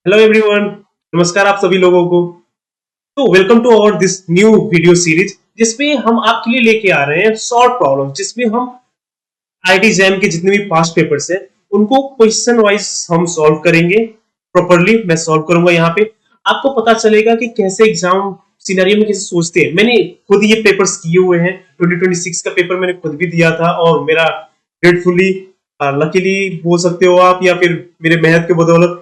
Hello everyone. नमस्कार आप सभी लोगों को। तो welcome to our this new video series जिसमें हम आपके लिए लेके आ रहे हैं शॉर्ट प्रॉब्लम, जिसमें हम आईटी जैम के जितने भी पास्ट पेपर्स हैं उनको क्वेश्चन वाइज हम सॉल्व करेंगे। प्रॉपरली मैं सॉल्व करूंगा। यहाँ पे आपको पता चलेगा कि कैसे एग्जाम सिनेरियो में कैसे सोचते हैं। मैंने खुद ये पेपर्स किए हुए हैं। 2026 का पेपर मैंने खुद भी दिया था और मेरा ग्रेटफुली लकीली बोल सकते हो आप, या फिर मेरे मेहनत के बदौलत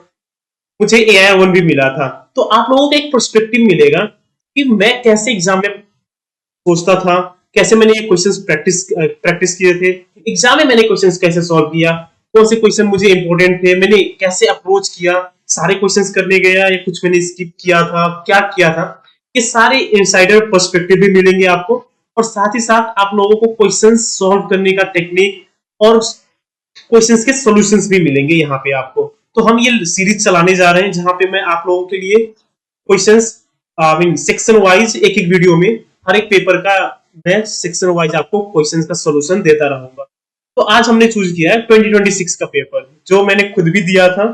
मुझे AI 1 भी मिला था। तो आप लोगों को एक पर्सपेक्टिव मिलेगा कि मैं कैसे एग्जाम में सोचता था, कैसे मैंने ये क्वेश्चंस प्रैक्टिस किए थे, एग्जाम में मैंने क्वेश्चंस कैसे सॉल्व किया, कौन से क्वेश्चन मुझे इंपॉर्टेंट थे, मैंने कैसे अप्रोच किया, सारे क्वेश्चंस करने गया या कुछ मैंने स्किप किया था, क्या किया था। ये सारे इनसाइडर पर्सपेक्टिव भी मिलेंगे आपको, और साथ ही साथ आप लोगों को क्वेश्चंस सॉल्व करने का टेक्निक और क्वेश्चंस के सॉल्यूशंस भी मिलेंगे यहाँ पे आपको। तो हम ये सीरीज चलाने जा रहे हैं जहां पे मैं आप लोगों के लिए questions I mean section wise एक एक वीडियो में हर एक पेपर का मैं सेक्शन वाइज आपको क्वेश्चंस का सॉल्यूशन देता रहूंगा। तो आज हमने चूज किया है 2026 का पेपर, जो मैंने खुद भी दिया था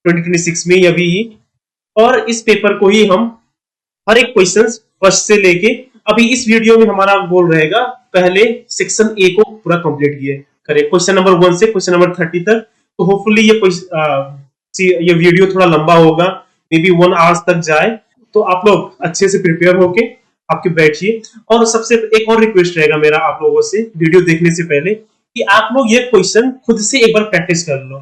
2026 में अभी ही। और इस पेपर को ही हम हर एक क्वेश्चन फर्स्ट से लेके अभी इस वीडियो में हमारा गोल रहेगा पहले सेक्शन ए को पूरा कंप्लीट किए करें, क्वेश्चन नंबर 1 से क्वेश्चन नंबर 30 तक। तो होपफुली ये वीडियो थोड़ा लंबा होगा, मे बी 1 आवर्स तक जाए। तो आप लोग अच्छे से प्रिपेयर होके आपके बैठिए। और सबसे एक और रिक्वेस्ट रहेगा मेरा आप लोगों से वीडियो देखने से पहले कि आप लोग ये क्वेश्चन खुद से एक बार प्रैक्टिस कर लो।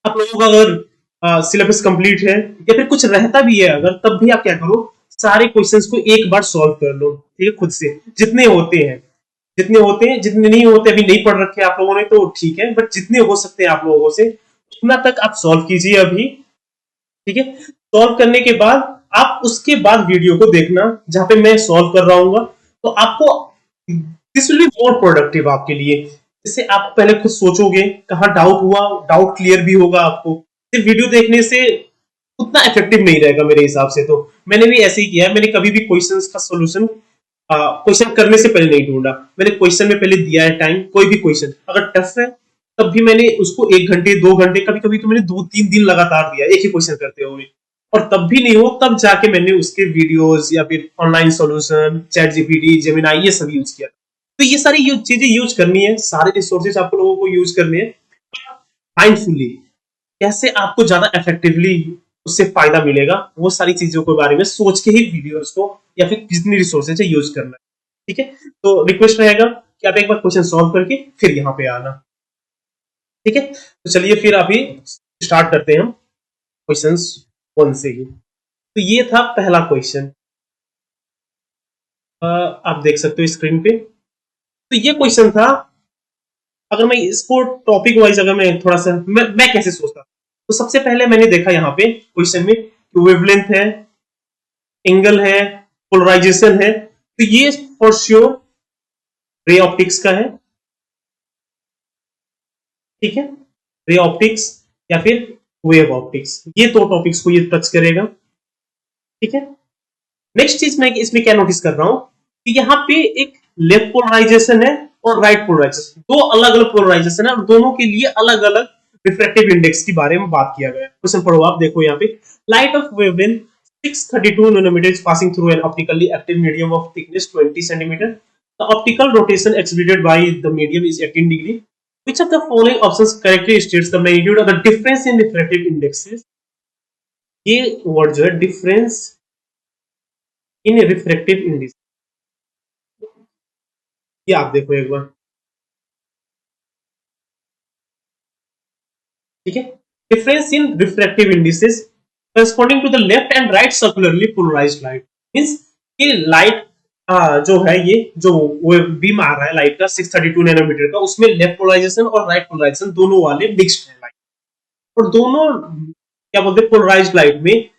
आप लोगों का अगर सिलेबस कंप्लीट है या फिर कुछ रहता भी है अगर, तब भी आप क्या करो, सारे क्वेश्चंस को एक बार सॉल्व कर लो, ठीक है, खुद से जितने होते हैं। जितने होते हैं, जितने नहीं होते अभी नहीं पढ़ रखे आप लोगों ने तो ठीक है, बट जितने हो सकते हैं आप लोगों से उतना तक आप सॉल्व कीजिए अभी। ठीक है, सॉल्व करने के बाद आप उसके बाद वीडियो को देखना जहां पे मैं सॉल्व कर रहा हूँ। तो आपको this will be more productive आपके लिए। इससे आप पहले खुद सोचोगे, कहाँ डाउट हुआ, डाउट क्लियर भी होगा आपको। सिर्फ वीडियो देखने से उतना इफेक्टिव नहीं रहेगा मेरे हिसाब से। तो मैंने भी ऐसे ही किया है, मैंने कभी भी क्वेश्चंस का सॉल्यूशन क्वेश्चन करने से पहले नहीं ढूंढा। मैंने क्वेश्चन में पहले दिया है टाइम, कोई भी क्वेश्चन अगर टफ है तब भी मैंने उसको 1 घंटे 2 घंटे, कभी कभी तो मैंने 2-3 दिन लगातार दिया एक ही क्वेश्चन करते हुए। और तब भी नहीं हो तब जाके मैंने उसके वीडियोस या फिर online solution, chat GPT, Gemini, ये सब यूज किया। तो ये सारी चीजें यूज करनी है, सारे रिसोर्सेज आपको लोगों को यूज करने हैं माइंडफुली। कैसे आपको ज्यादा इफेक्टिवली उससे फायदा मिलेगा, वो सारी चीजों के बारे में सोच के ही वीडियोस को या फिर जितनी रिसोर्सेज है यूज करना है। ठीक है, तो रिक्वेस्ट रहेगा कि आप एक बार क्वेश्चन सॉल्व करके फिर यहाँ पे आना। ठीक है, तो चलिए फिर अभी स्टार्ट करते हैं हम क्वेश्चंस 1 से ही। तो ये था पहला क्वेश्चन, आप देख सकते हो स्क्रीन पे। तो ये क्वेश्चन था, अगर मैं इसको टॉपिक वाइज अगर मैं थोड़ा सा मैं कैसे सोचता, तो सबसे पहले मैंने देखा यहाँ पे क्वेश्चन में वेवलेंथ है, एंगल है, पोलराइजेशन है। तो ये फॉर श्योर रे ऑप्टिक्स का है। ठीक है, रे ऑप्टिक्स या फिर वेव ऑप्टिक्स, ये दो टॉपिक्स को ये टच करेगा। ठीक है, नेक्स्ट चीज मैं इसमें क्या नोटिस कर रहा हूं कि यहाँ पे एक लेफ्ट पोलराइजेशन है और राइट पोलराइजेशन, दो अलग अलग पोलराइजेशन है और दोनों के लिए अलग अलग रिफ्रैक्टिव इंडेक्स के बारे में बात किया गया है। क्वेश्चन पढ़ो आप, देखो यहाँ पे light of wavelength 632 nanometer is passing through an optically active medium of thickness 20 centimeter. The optical rotation exhibited by the medium is 18 degree. Which of the following options correctly states the magnitude of the difference in refractive indexes? ये word जो है difference in refractive index, ये आप देखो एक बार। ठीक है, difference in refractive indices corresponding to the left and right circularly polarised light. Means कि लाइट जो है, ये जो बीम आ रहा है लाइट का 632 नैनोमीटर का, उसमें लेफ्ट पोलराइजेशन और राइट पोलराइजेशन दोनों वाले मिक्स्ड है लाइट। और दोनों क्या बोलते हैं, पोलराइज्ड लाइट में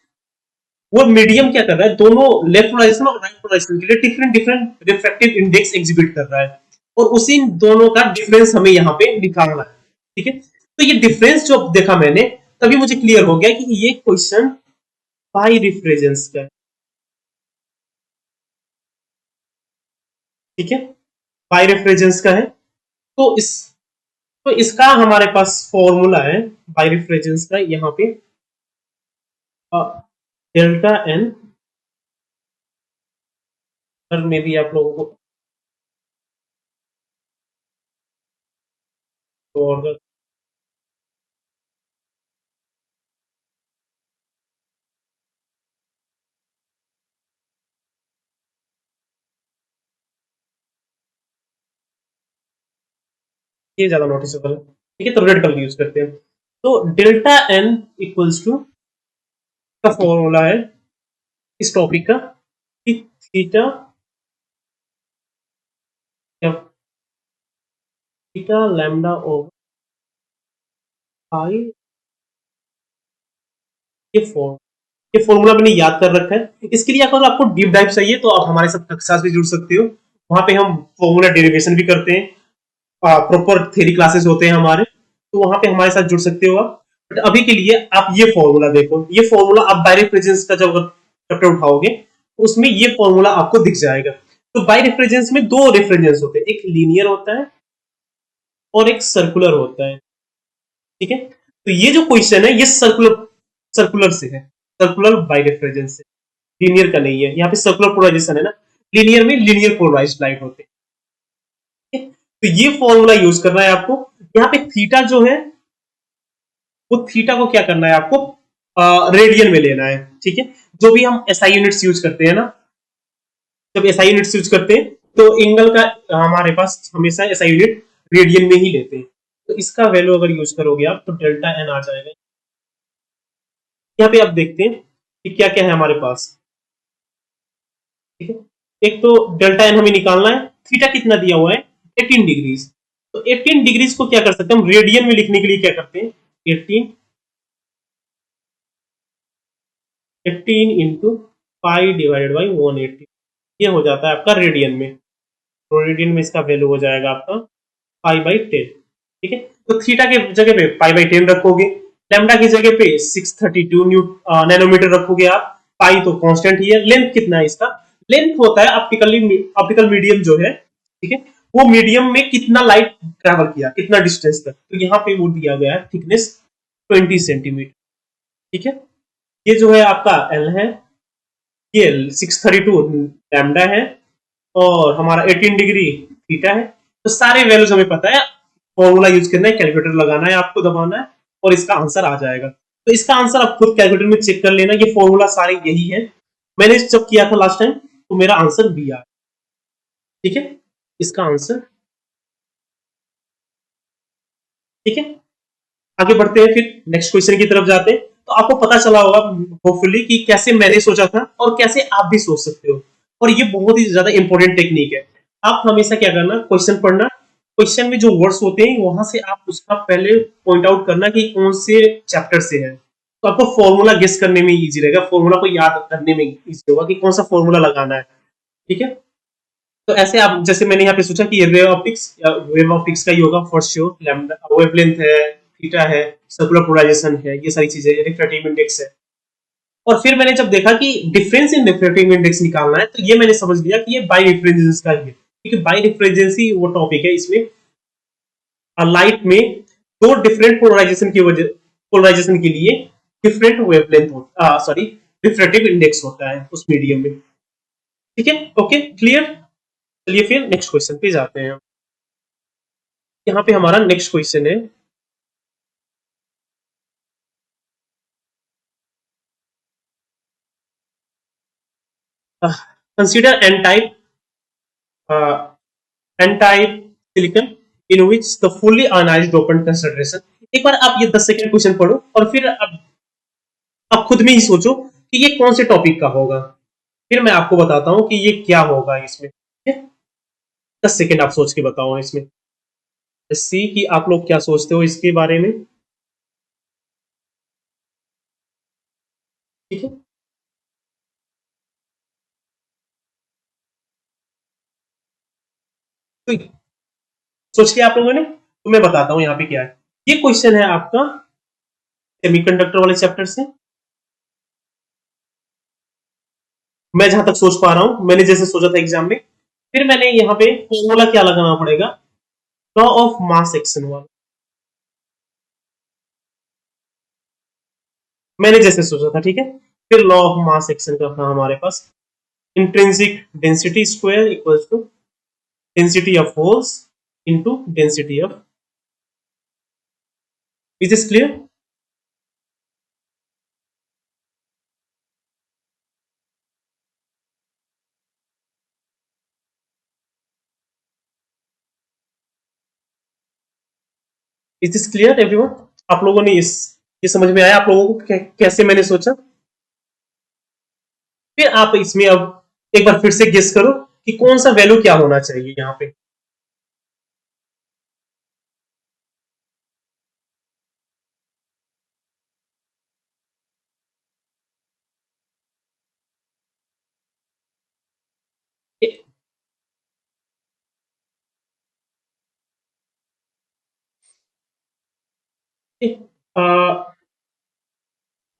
वो मीडियम क्या कर रहा है, दोनों लेफ्ट पोलराइजेशन और राइट पोलराइजेशन के लिए different different refractive index exhibit कर रहा है। और उसी दोनों का डिफरेंस हमें यहाँ पे निकालना है। ठीक है, तो ये डिफरेंस जो देखा मैंने, तभी मुझे क्लियर हो गया कि ये क्वेश्चन बाई रिफ्रेजेंस का है। ठीक है, बाई रेफ्रिजरेंस का है। तो इसका हमारे पास फॉर्मूला है बाई रेफ्रिजरेंस का यहाँ पे। डेल्टा एन पर में भी आप लोगों को और ये ज्यादा नोटिसेबल है। ठीक है, तो रेड कलर यूज करते हैं। तो डेल्टा एन इक्वल्स टू का फॉर्मूला है इस टॉपिक का कि थीटा थीटा लैम्डा ओवर आई, ये फॉर्मूला मैंने याद कर रखा है। इसके लिए अगर आपको डीप डाइव चाहिए तो आप हमारे साथ कक्षा से भी जुड़ सकते हो। वहां पे हम फॉर्मूला डेरिवेशन भी करते हैं, प्रॉपर थ्योरी क्लासेस होते हैं हमारे, तो वहां पे हमारे साथ जुड़ सकते हो आप। बट अभी के लिए आप ये फॉर्मूला देखो, ये फॉर्मूला आप बाय रेफरेंस का जब चैप्टर उठाओगे तो उसमें ये फॉर्मूला आपको दिख जाएगा। तो बाय रेफरेंस में दो रेफरेंस होते हैं, एक लीनियर होता है और एक सर्कुलर होता है। ठीक है, तो ये जो क्वेश्चन है ये सर्कुलर सर्कुलर से है, सर्कुलर बाय रेफरेंस से, लीनियर का नहीं है। यहाँ पे सर्कुलर पोलराइजेशन है ना, लीनियर में लीनियर पोलराइज्ड लाइट होते हैं। तो ये फॉर्मूला यूज करना है आपको। यहाँ पे थीटा जो है वो थीटा को क्या करना है आपको, रेडियन में लेना है। ठीक है, जो भी हम एसआई यूनिट्स यूज करते हैं ना, जब एसआई यूनिट्स यूज करते हैं तो एंगल का हमारे पास हमेशा एसआई यूनिट रेडियन में ही लेते हैं। तो इसका वैल्यू अगर यूज करोगे आप तो डेल्टा एन आ जाएगा। यहाँ पे आप देखते हैं कि क्या क्या है हमारे पास। ठीक है, एक तो डेल्टा एन हमें निकालना है, थीटा कितना दिया हुआ है 18 डिग्रीज। तो 18 डिग्रीज को क्या कर सकते हैं हम, रेडियन में लिखने के लिए क्या करते हैं, 18 18 इंटू पाई डिवाइडेड बाई 180, ये हो जाता है आपका रेडियन में। तो रेडियन में इसका वैल्यू हो जाएगा आपका पाई बाई 10। ठीक है, तो थीटा के जगह पे पाई बाई 10 रखोगे, लैम्डा की जगह पे 632 नैनोमीटर रखोगे आप। पाई तो कांस्टेंट ही है। लेंथ कितना है इसका, लेंथ होता है ऑप्टिकल मीडियम जो है, ठीक है, वो मीडियम में कितना लाइट ट्रेवल किया, कितना डिस्टेंस तक। तो यहाँ पे वो दिया गया है थिकनेस 20 सेंटीमीटर। ठीक है, ये जो है आपका एल है, ये 632 लैम्डा है, और हमारा 18 डिग्री थीटा है। तो सारे वैल्यूज हमें पता है, फॉर्मूला यूज करना है, कैलकुलेटर लगाना है, आपको दबाना है और इसका आंसर आ जाएगा। तो इसका आंसर आप खुद कैलकुलेटर में चेक कर लेना, ये फॉर्मूला सारे यही है। मैंने जब किया था लास्ट टाइम तो मेरा आंसर बी आया। ठीक है, इसका आंसर। ठीक है, आगे बढ़ते हैं, फिर नेक्स्ट क्वेश्चन की तरफ जाते हैं। तो आपको पता चला होगा होपफुली कि कैसे मैंने सोचा था और कैसे आप भी सोच सकते हो। और ये बहुत ही ज्यादा इंपॉर्टेंट टेक्निक है। आप हमेशा क्या करना, क्वेश्चन पढ़ना, क्वेश्चन में जो वर्ड्स होते हैं वहां से आप उसका पहले पॉइंट आउट करना कि कौन से चैप्टर से है। तो आपको फॉर्मूला गेस करने में इजी रहेगा, फॉर्मूला को याद करने में इजी होगा कि कौन सा फॉर्मूला लगाना है। ठीक है, तो ऐसे आप, जैसे मैंने यहाँ पे सोचा कि ये वेव ऑप्टिक्स का ही होगा फॉर श्योर। लैम्डा वेवलेंथ है, थीटा है, सर्कुलर पोलराइजेशन है, ये सारी चीजें, रिफ्रैक्टिव इंडेक्स है। और फिर मैंने जब देखा कि डिफरेंस इन रिफ्रैक्टिव इंडेक्स निकालना है तो ये मैंने समझ लिया कि ये बाई रिफ्रेजेंस का ही है, क्योंकि बाई रिफ्रेजेंसी वो टॉपिक है, इसमें लाइट में दो डिफरेंट पोलराइजेशन के लिए डिफरेंट वेवलेंथ होता, सॉरी, रिफ्रैक्टिव इंडेक्स होता है उस मीडियम में। ठीक है, ओके, क्लियर। चलिए फिर नेक्स्ट क्वेश्चन पे जाते हैं। यहाँ पे हमारा नेक्स्ट क्वेश्चन है, consider N type silicon in which the fully ionised dopant concentration. एक बार आप ये 10 सेकंड क्वेश्चन पढ़ो और फिर आप खुद में ही सोचो कि ये कौन से टॉपिक का होगा, फिर मैं आपको बताता हूँ कि ये क्या होगा इसमें। ठीक है, 10 सेकंड आप सोच के बताओ इसमें, सी कि आप लोग क्या सोचते हो इसके बारे में। ठीक है, तो सोच लिया आप लोगों ने, तो मैं बताता हूँ यहाँ पे क्या है। ये क्वेश्चन है आपका सेमीकंडक्टर वाले चैप्टर से। मैं जहां तक सोच पा रहा हूं, मैंने जैसे सोचा था एग्जाम में, फिर मैंने यहाँ पे फॉर्मूला क्या लगाना पड़ेगा, लॉ ऑफ मास एक्शन वाला। मैंने जैसे सोचा था, ठीक है। फिर लॉ ऑफ मास एक्शन का था हमारे पास, intrinsic density square equals to density of holes into density of, is this clear? Is this clear everyone? आप लोगों ने इस ये समझ में आया आप लोगों को कैसे मैंने सोचा? फिर आप इसमें अब एक बार फिर से गेस करो कि कौन सा वैल्यू क्या होना चाहिए यहाँ पे।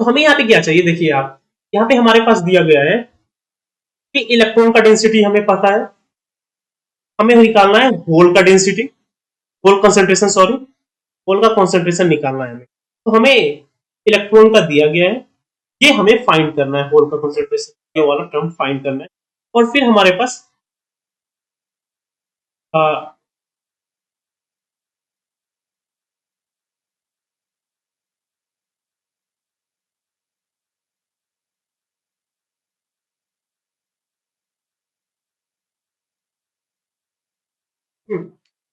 तो हमें यहाँ पे क्या चाहिए, देखिए आप, यहाँ पे हमारे पास दिया गया है कि इलेक्ट्रॉन का डेंसिटी हमें पता है, हमें निकालना है होल का density, hole concentration, sorry, hole का कंसंट्रेशन निकालना है हमें। तो हमें इलेक्ट्रॉन का दिया गया है, ये हमें फाइंड करना है, होल का कंसंट्रेशन ये वाला टर्म फाइंड करना है। और फिर हमारे पास आ,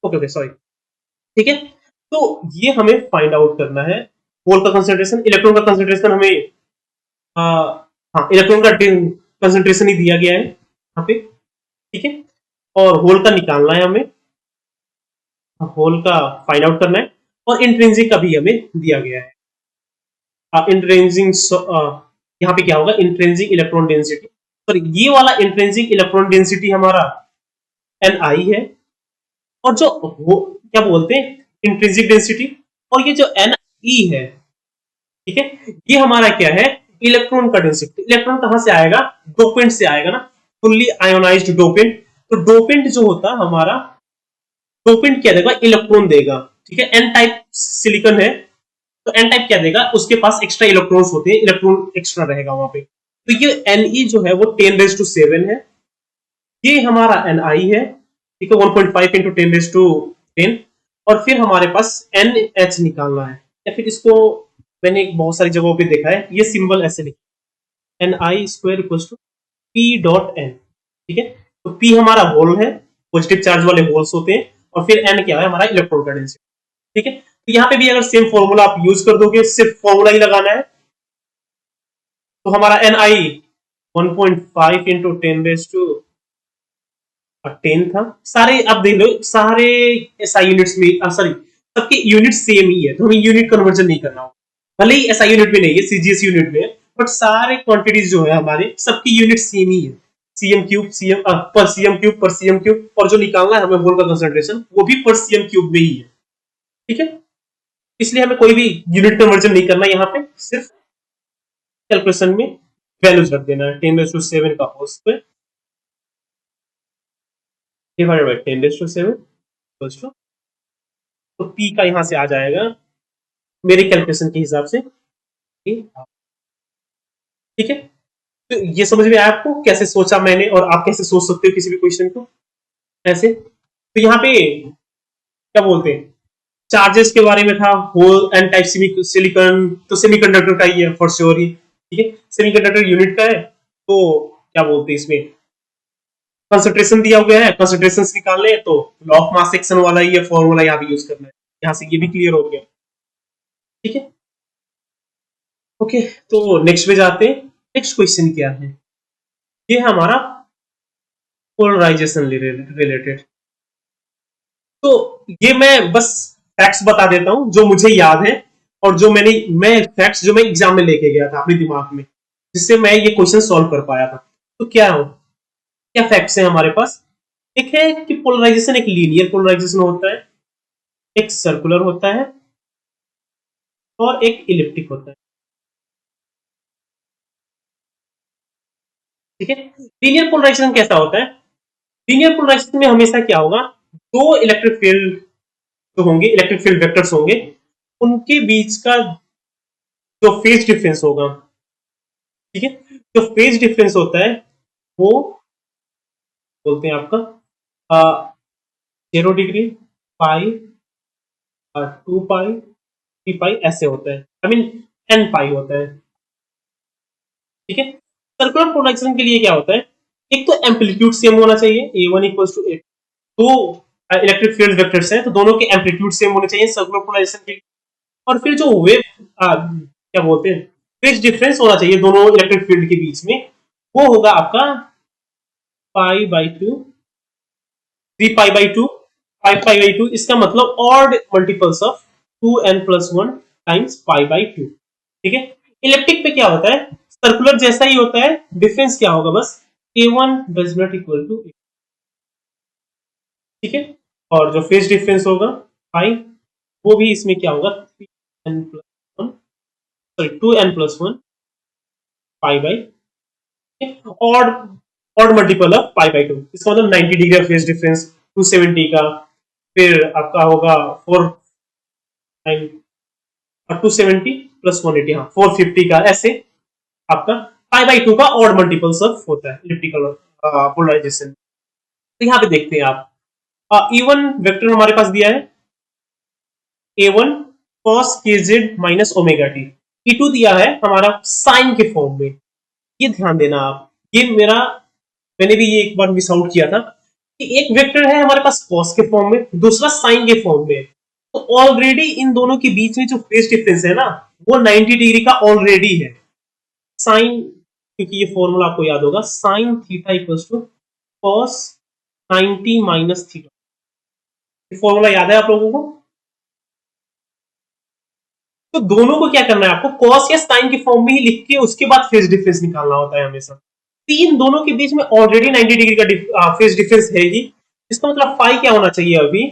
ओके ओके सॉरी, ठीक है। तो ये हमें फाइंड आउट करना है, होल का कंसंट्रेशन, इलेक्ट्रॉन का कंसंट्रेशन हमें आ, हाँ इलेक्ट्रॉन का कंसंट्रेशन ही दिया गया है यहाँ पे, ठीक है। और होल का निकालना है हमें, होल का फाइंड आउट करना है। और इंट्रिंसिक का भी हमें दिया गया है, इंट्रिंसिक यहाँ पे क्या होगा, इंट्रिंसिक इलेक्ट्रॉन डेंसिटी, पर ये वाला इंट्रिंसिक इलेक्ट्रॉन डेंसिटी हमारा Ni है। और जो क्या बोलते हैं इंट्रिंसिक डेंसिटी, और ये जो Ni है, ठीक है, ये हमारा क्या है, इलेक्ट्रॉन का डेंसिटी। इलेक्ट्रॉन कहां से आएगा, डोपेंट से आएगा ना, फुल्ली आयोनाइज्ड डोपेंट। तो डोपेंट जो होता हमारा, डोपेंट क्या देगा, इलेक्ट्रॉन देगा, ठीक है। एन टाइप सिलिकॉन है, तो एन टाइप क्या देगा, उसके पास एक्स्ट्रा इलेक्ट्रॉन्स होते हैं, इलेक्ट्रॉन एक्स्ट्रा रहेगा वहां पे। तो ये Ne जो है वो 10⁻⁷ है, ये हमारा Ni है, ठीक है, 1.5 इंटू 10⁻10। और फिर हमारे पास NH निकालना है, या फिर इसको मैंने बहुत सारी जगहों पे देखा है, ये सिंबल ऐसे लिखा है, Ni square equal to P.N, ठीक है। तो P हमारा होल है, पॉजिटिव चार्ज वाले होल्स होते हैं, और फिर N क्या है, हमारा इलेक्ट्रॉन का डेंसिटी, ठीक है। तो यहाँ पे भी अगर सेम फॉर्मूला आप यूज कर दोगे, सिर्फ फॉर्मूला ही लगाना है, तो हमारा Ni 1.5 इंटू 10⁻10 था। सारे आप देख लो, सारे एसआई यूनिट्स में, सॉरी, सबके यूनिट सेम ही है, तो हमें यूनिट कन्वर्जन नहीं करना होगा। भले ही एसआई यूनिट में नहीं है, सीजीएस यूनिट में है, बट सारे क्वांटिटीज जो है हमारे, सबकी यूनिट सेम ही है, सीएम क्यूब, सीएम पर सीएम क्यूब पर सीएम क्यूब। और जो निकालना है हमें होल का कंसंट्रेशन, वो भी पर सीएम क्यूब में ही है, ठीक है। इसलिए हमें कोई भी यूनिट कन्वर्जन नहीं करना, यहाँ पे सिर्फ कैलकुलेशन में वैल्यूज रख देना है, 10⁻7 का whole square divided by 10⁻7 equals to, तो पी का यहां से आ जाएगा मेरे कैलकुलेशन के हिसाब से, ठीक है। तो ये समझ में आया आपको कैसे सोचा मैंने, और आप कैसे सोच सकते हो किसी भी क्वेश्चन को ऐसे। तो यहाँ पे क्या बोलते हैं, चार्जेस के बारे में था, होल एन टाइप सिलिकॉन, तो सेमीकंडक्टर का ही है फॉर श्योर ही, ठीक है, सेमीकंडक्टर यूनिट का है। तो क्या बोलते हैं इसमें, कंसंट्रेशन दिया हुआ है, कंसंट्रेशन निकालने हैं, तो लॉ ऑफ मास एक्शन वाला ये फॉर्मूला यहाँ पे यूज करना है, यहाँ से ये भी क्लियर हो गया, ठीक है। ओके, तो नेक्स्ट पे जाते हैं। नेक्स्ट क्वेश्चन क्या है, ये हमारा पोलराइजेशन रिलेटेड। तो ये मैं बस फैक्ट्स बता देता हूं जो मुझे याद है, और जो मैं फैक्ट्स जो मैं एग्जाम में लेके गया था अपने दिमाग में, जिससे मैं ये क्वेश्चन सॉल्व कर पाया था। तो क्या हो, क्या फैक्ट्स हैं हमारे पास। एक है कि पोलराइजेशन एक लीनियर पोलराइजेशन होता है, एक सर्कुलर होता है, और एक इलिप्टिक होता है, ठीक है। लीनियर पोलराइजेशन कैसा होता है, लीनियर पोलराइजेशन में हमेशा क्या होगा, दो इलेक्ट्रिक फील्ड जो होंगे, इलेक्ट्रिक फील्ड वेक्टर्स होंगे, उनके बीच का जो फेज डिफरेंस होगा, ठीक है, जो फेज डिफरेंस होता है वो बोलते हैं आपका 0 डिग्री, पाई, 2 पाई, 3 पाई ऐसे होता है, आई मीन n पाई होता है, ठीक है। सर्कुलर पोलराइजेशन के लिए क्या होता है, एक तो एम्पलीट्यूड सेम होना चाहिए, a1 इक्वल्स टू a, दो इलेक्ट्रिक फील्ड वेक्टर्स हैं तो दोनों के एम्पलीट्यूड सेम होने चाहिए सर्कुलर पोलराइजेशन के लिए। और फिर जो वेव क्या बोलते हैं, फेज डिफरेंस होना चाहिए दोनों इलेक्ट्रिक फील्ड के बीच में, वो होगा आपका पाई/2, 3 पाई/2, 5 पाई/2, इसका मतलब odd multiples of 2n+1 times pi, ठीक है। इलेक्ट्रिक पे क्या होता है, सर्कुलर जैसा ही होता है, डिफरेंस क्या होगा बस a1 does not equal to a, ठीक है। और जो फेज डिफरेंस होगा पाई, वो भी इसमें क्या होगा 3n+1, sorry 2n+1 pi/, odd odd multiple of pi, इसका मतलब 90 डिग्री का फेज डिफरेंस, 270 का, फिर आपका होगा 270 + 180, हाँ 450 का, ऐसे आपका पाई/2 का ऑड मल्टीपल्स ऑफ होता है इलेक्ट्रिकल पोलराइजेशन। तो यहाँ पे देखते हैं आप E1 वेक्टर हमारे पास दिया है A1 cos kz-ओमेगा t, E2 दिया है हमारा साइन के फॉर्म में। ये ध्यान देना आप, ये मेरा, मैंने भी ये एक बार मिस आउट किया था कि एक वेक्टर है हमारे पास कॉस के फॉर्म में, दूसरा साइन के फॉर्म में, तो ऑलरेडी इन दोनों के बीच में जो फेज डिफरेंस है ना, वो 90 डिग्री का ऑलरेडी है। साइन, क्योंकि ये फॉर्मूला आपको याद होगा, sine theta equals to cos 90 minus theta, ये फॉर्मूला याद है आप लोगों को। तो दोनों को क्या करना है आपको, कॉस या साइन के फॉर्म में ही लिख के उसके बाद फेज डिफरेंस निकालना होता है हमेशा। तीन दोनों के बीच में ऑलरेडी 90 डिग्री का फेज डिफरेंस है ही, इसका मतलब फाई क्या होना चाहिए अभी,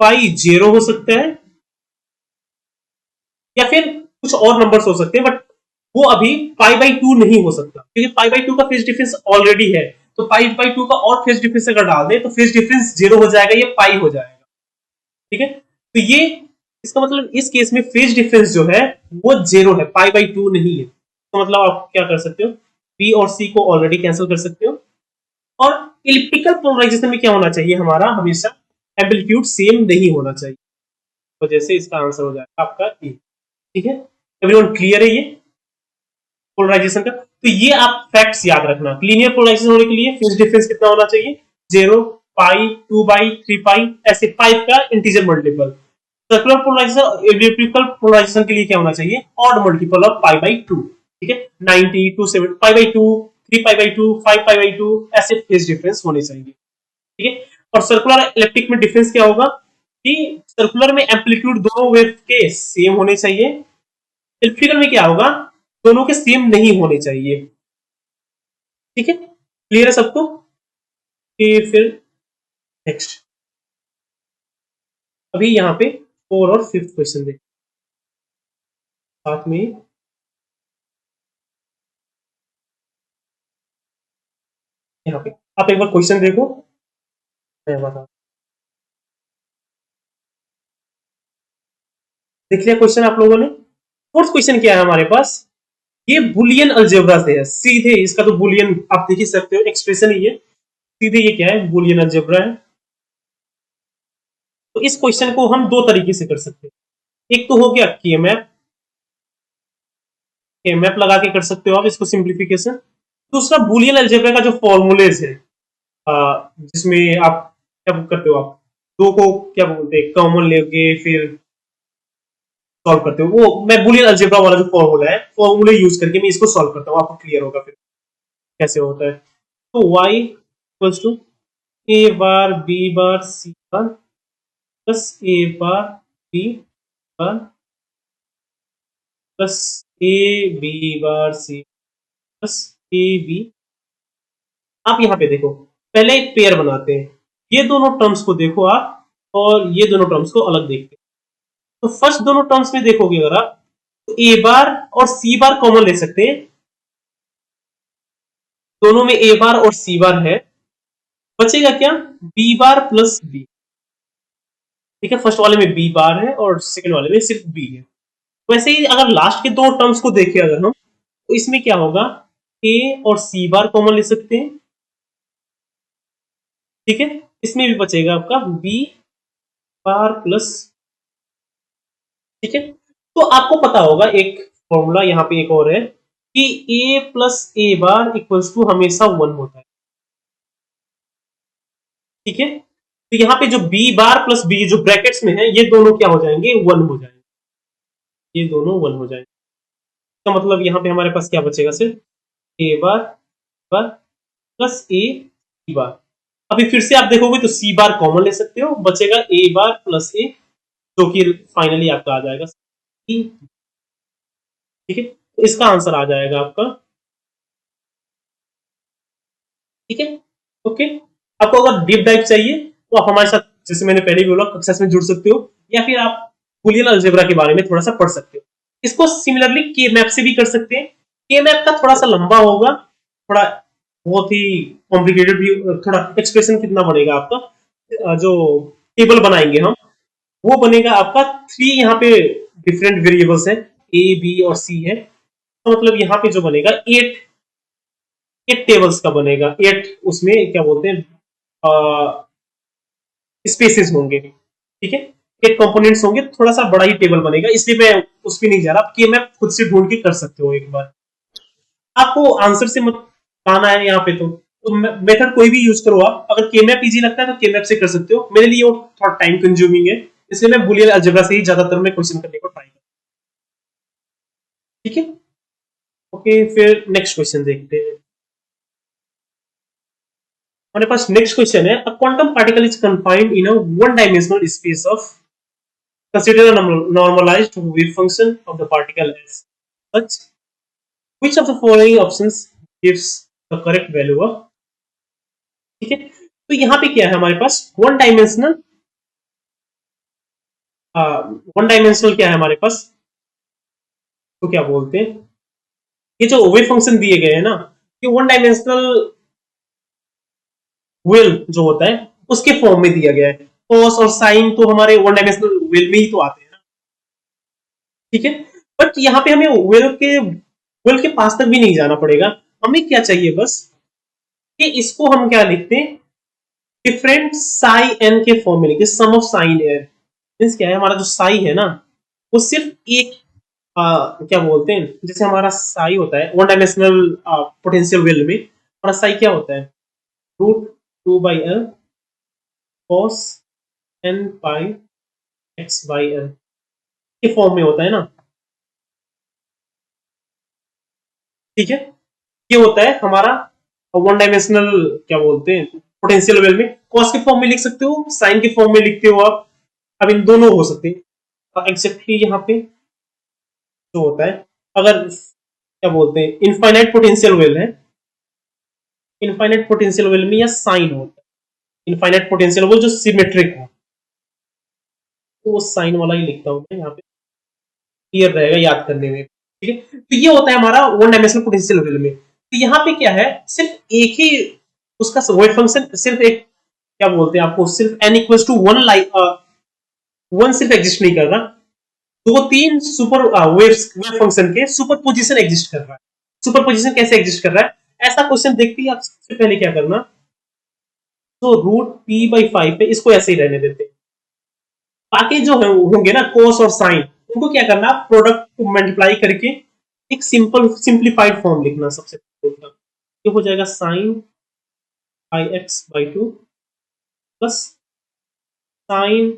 फाई 0 हो सकता है या फिर कुछ और नंबर्स हो सकते हैं, बट वो अभी पाई/2 नहीं हो सकता क्योंकि पाई/2 का फेज डिफरेंस ऑलरेडी है। तो पाई/2 का और फेज डिफरेंस अगर डाल दे तो फेज डिफरेंस 0 हो जाएगा, ये पाई हो जाएगा, ठीक है। तो ये, इसका मतलब इस केस में फेज डिफरेंस जो है वो 0 है, पाई/2 नहीं है। तो मतलब आप क्या कर सकते हो, बी और सी को ऑलरेडी कैंसिल कर सकते हो। और इलिप्टिकल पोलराइजेशन में क्या होना चाहिए हमारा, हमेशा एम्पलीट्यूड सेम नहीं होना चाहिए, तो जैसे इसका आंसर हो जाएगा आपका ए, ठीक है। एवरीवन क्लियर है ये पोलराइजेशन का। तो ये आप फैक्ट्स याद रखना, लीनियर पोलराइजेशन होने के लिए फेज डिफरेंस कितना होना चाहिए, 0, पाई, 2 पाई, 3 पाई, ऐसे 5 का integer multiple. Circular polarisation, elliptical polarisation के लिए क्या होना चाहिए, ऑड मल्टीपल ऑफ पाई/2, ठीक है। 90, 270, पाई/2, 3 पाई/2, 5 पाई/2, ऐसे फेज डिफरेंस होने चाहिए, ठीक है। और सर्कुलर इलेक्ट्रिक में डिफरेंस क्या होगा कि सर्कुलर में एम्पलीट्यूड दोनों वेव के सेम होने चाहिए, इलेक्ट्रिकल में क्या होगा, दोनों के सेम नहीं होने चाहिए, ठीक है। क्लियर है सबको। फिर नेक्स्ट, अभी यहाँ पे 4 और 5th क्वेश्चन देखते साथ में। यहाँ पे आप एक बार क्वेश्चन देखो, मैं बता, देख लिया क्वेश्चन आप लोगों ने। फोर्थ क्वेश्चन क्या है हमारे पास, ये बुलियन अलजेब्रा से है सीधे, इसका तो बुलियन आप देख ही सकते हो, एक्सप्रेशन ही है सीधे, ये क्या है, बुलियन अलजेब्रा है। तो इस क्वेश्चन को हम दो तरीके से कर सकते हैं, एक तो हो गया केमैप, केमैप लगा के कर सकते हो आप इसको सिंप्लीफिकेशन। दूसरा बुलियन अलजेब्रा का जो फॉर्मूलेज है, जिसमें आप क्या करते हो, आप दो को क्या बोलते हैं कॉमन लेके फिर सॉल्व करते हो, वो मैं बुलियन अलजेब्रा वाला जो फॉर्मूला है, फॉर्मूले यूज करके मैं इसको सॉल्व करता हूँ, आपको क्लियर होगा फिर कैसे होता है। तो y equals to a bar b bar c bar plus a bar b bar plus a b bar c plus a b। आप यहाँ पे देखो, पहले एक पेयर बनाते हैं, ये दोनों टर्म्स को देखो आप और ये दोनों टर्म्स को अलग देखते हैं। तो फर्स्ट दोनों टर्म्स में देखोगे अगर आप, तो a बार और c बार कॉमन ले सकते हैं, दोनों में a बार और c बार है, बचेगा क्या, b बार प्लस b, ठीक है। फर्स्ट वाले में b बार है और सेकंड वाले में सिर्फ b है, वैसे ही अगर लास्ट के दो टर्म्स को देखें अगर हम, तो इसमें क्या होगा, ए और सी बार कॉमन ले सकते हैं, ठीक है। इसमें भी बचेगा आपका बी बार प्लस, ठीक है। तो आपको पता होगा एक फॉर्मूला यहाँ पे एक और है कि A plus A bar equals to हमेशा 1 होता है, ठीक है। तो यहाँ पे जो बी बार प्लस बी जो ब्रैकेट्स में है, ये दोनों क्या हो जाएंगे, 1 हो जाएंगे, ये दोनों 1 हो जाएंगे। तो मतलब यहाँ पे हमारे पास क्या बचेगा, सिर्फ ए बार प्लस ए सी बार। अभी फिर से आप देखोगे तो सी बार कॉमन ले सकते हो, बचेगा ए बार प्लस ए, जो कि फाइनली आपका आ जाएगा सी, ठीक है। तो इसका आंसर आ जाएगा आपका, ठीक है, ओके। आपको अगर डीप डाइव चाहिए तो आप हमारे साथ, जैसे मैंने पहले भी बोला, कक्षा में जुड़ सकते हो, या फिर आप बुलियन अलजेब्रा के बारे में थोड़ा सा पढ़ सकते हो। इसको सिमिलरली के मैप से भी कर सकते हैं। के मैप का थोड़ा सा लंबा होगा, थोड़ा बहुत ही कॉम्प्लिकेटेड भी, थोड़ा एक्सप्रेशन कितना बनेगा आपका, जो टेबल बनाएंगे हम, वो बनेगा आपका 3, यहाँ पे डिफरेंट वेरिएबल्स है, ए बी और सी है, तो मतलब यहाँ पे जो बनेगा 8 टेबल्स का बनेगा, 8 उसमें क्या बोलते हैं, स्पेसेस होंगे, ठीक है, 8 कंपोनेंट्स होंगे, थोड़ा सा बड़ा ही टेबल बनेगा, इसलिए मैं उस पर नहीं जा रहा, कि मैं खुद से ढूंढ के कर सकते हो एक बार। आपको आंसर से मत पाना है यहाँ पे, तो मेथड कोई भी यूज करो आप, अगर के मैप इजी लगता है तो के मैप से कर सकते हो, मेरे लिए वो थोड़ा टाइम कंज्यूमिंग है, इसलिए मैं बुलियन अलजेब्रा से ही ज्यादातर मैं क्वेश्चन करने को ट्राई करता हूँ, ठीक है, ओके। फिर नेक्स्ट क्वेश्चन देखते हैं। हमारे पास नेक्स्ट क्वेश्चन है, a quantum particle is confined in a one dimensional space of, consider a normalized wave function of the particle as such, which of the following options gives the correct value of, ठीक है। तो यहाँ पे क्या है हमारे पास, one dimensional क्या है हमारे पास, तो क्या बोलते हैं, ये जो वेव फंक्शन दिए गए हैं ना, ये वन डायमेंशनल वेल जो होता है उसके फॉर्म में दिया गया है, कॉस और साइन तो हमारे वन डायमेंशनल वेल में ही तो आते हैं ना, ठीक है। बट यहाँ पे हमें वेल के पास तक भी नहीं जाना पड़ेगा, हमें क्या चाहिए बस, कि इसको हम क्या लिखते हैं, डिफरेंट साई एन के फॉर्म में लिखते, सम ऑफ साइन एन, मीन्स क्या है, हमारा जो साई है ना, वो सिर्फ एक, क्या बोलते हैं, जैसे हमारा साई होता है वन डायमेंशनल पोटेंशियल वेल में, हमारा साई क्या होता है, √2/L cos n pi x/L के फॉर्म में होता है ना, ठीक है। ये होता है हमारा वन डायमेंशनल, क्या बोलते हैं, पोटेंशियल वेल में, कॉस के फॉर्म में लिख सकते हो, साइन के फॉर्म में लिखते हो आप, अब इन दोनों हो सकते हैं एग्जैक्टली। यहाँ पे जो होता है, अगर क्या बोलते हैं इनफाइनाइट पोटेंशियल वेल है, इनफाइनाइट पोटेंशियल वेल में या साइन होता है, इनफाइनाइट पोटेंशियल वेल जो सिमेट्रिक हो, तो वो साइन वाला ही लिखता हूं मैं यहाँ पे, क्लियर रहेगा याद करने में, ठीक है। तो ये होता है हमारा वन डायमेंशनल पोटेंशियल वेल में। तो यहाँ पे क्या है, सिर्फ एक ही उसका वेव फंक्शन, सिर्फ एक, क्या बोलते हैं आपको, सिर्फ n इक्वल्स टू 1 लाइक 1 सिर्फ एग्जिस्ट नहीं कर रहा, दो तीन सुपर वेव फंक्शन के सुपर पोजिशन एग्जिस्ट कर रहा है। सुपर पोजिशन कैसे एग्जिस्ट कर रहा है, ऐसा क्वेश्चन देखते ही आप सबसे पहले क्या करना, तो √p/5 पे इसको ऐसे ही रहने देते हैं, बाकी जो होंगे ना कॉस और साइन, उनको क्या करना, प्रोडक्ट को मल्टीप्लाई करके एक सिंपल सिंप्लीफाइड फॉर्म लिखना सबसे पहले, ये हो जाएगा sign πx/2 plus sign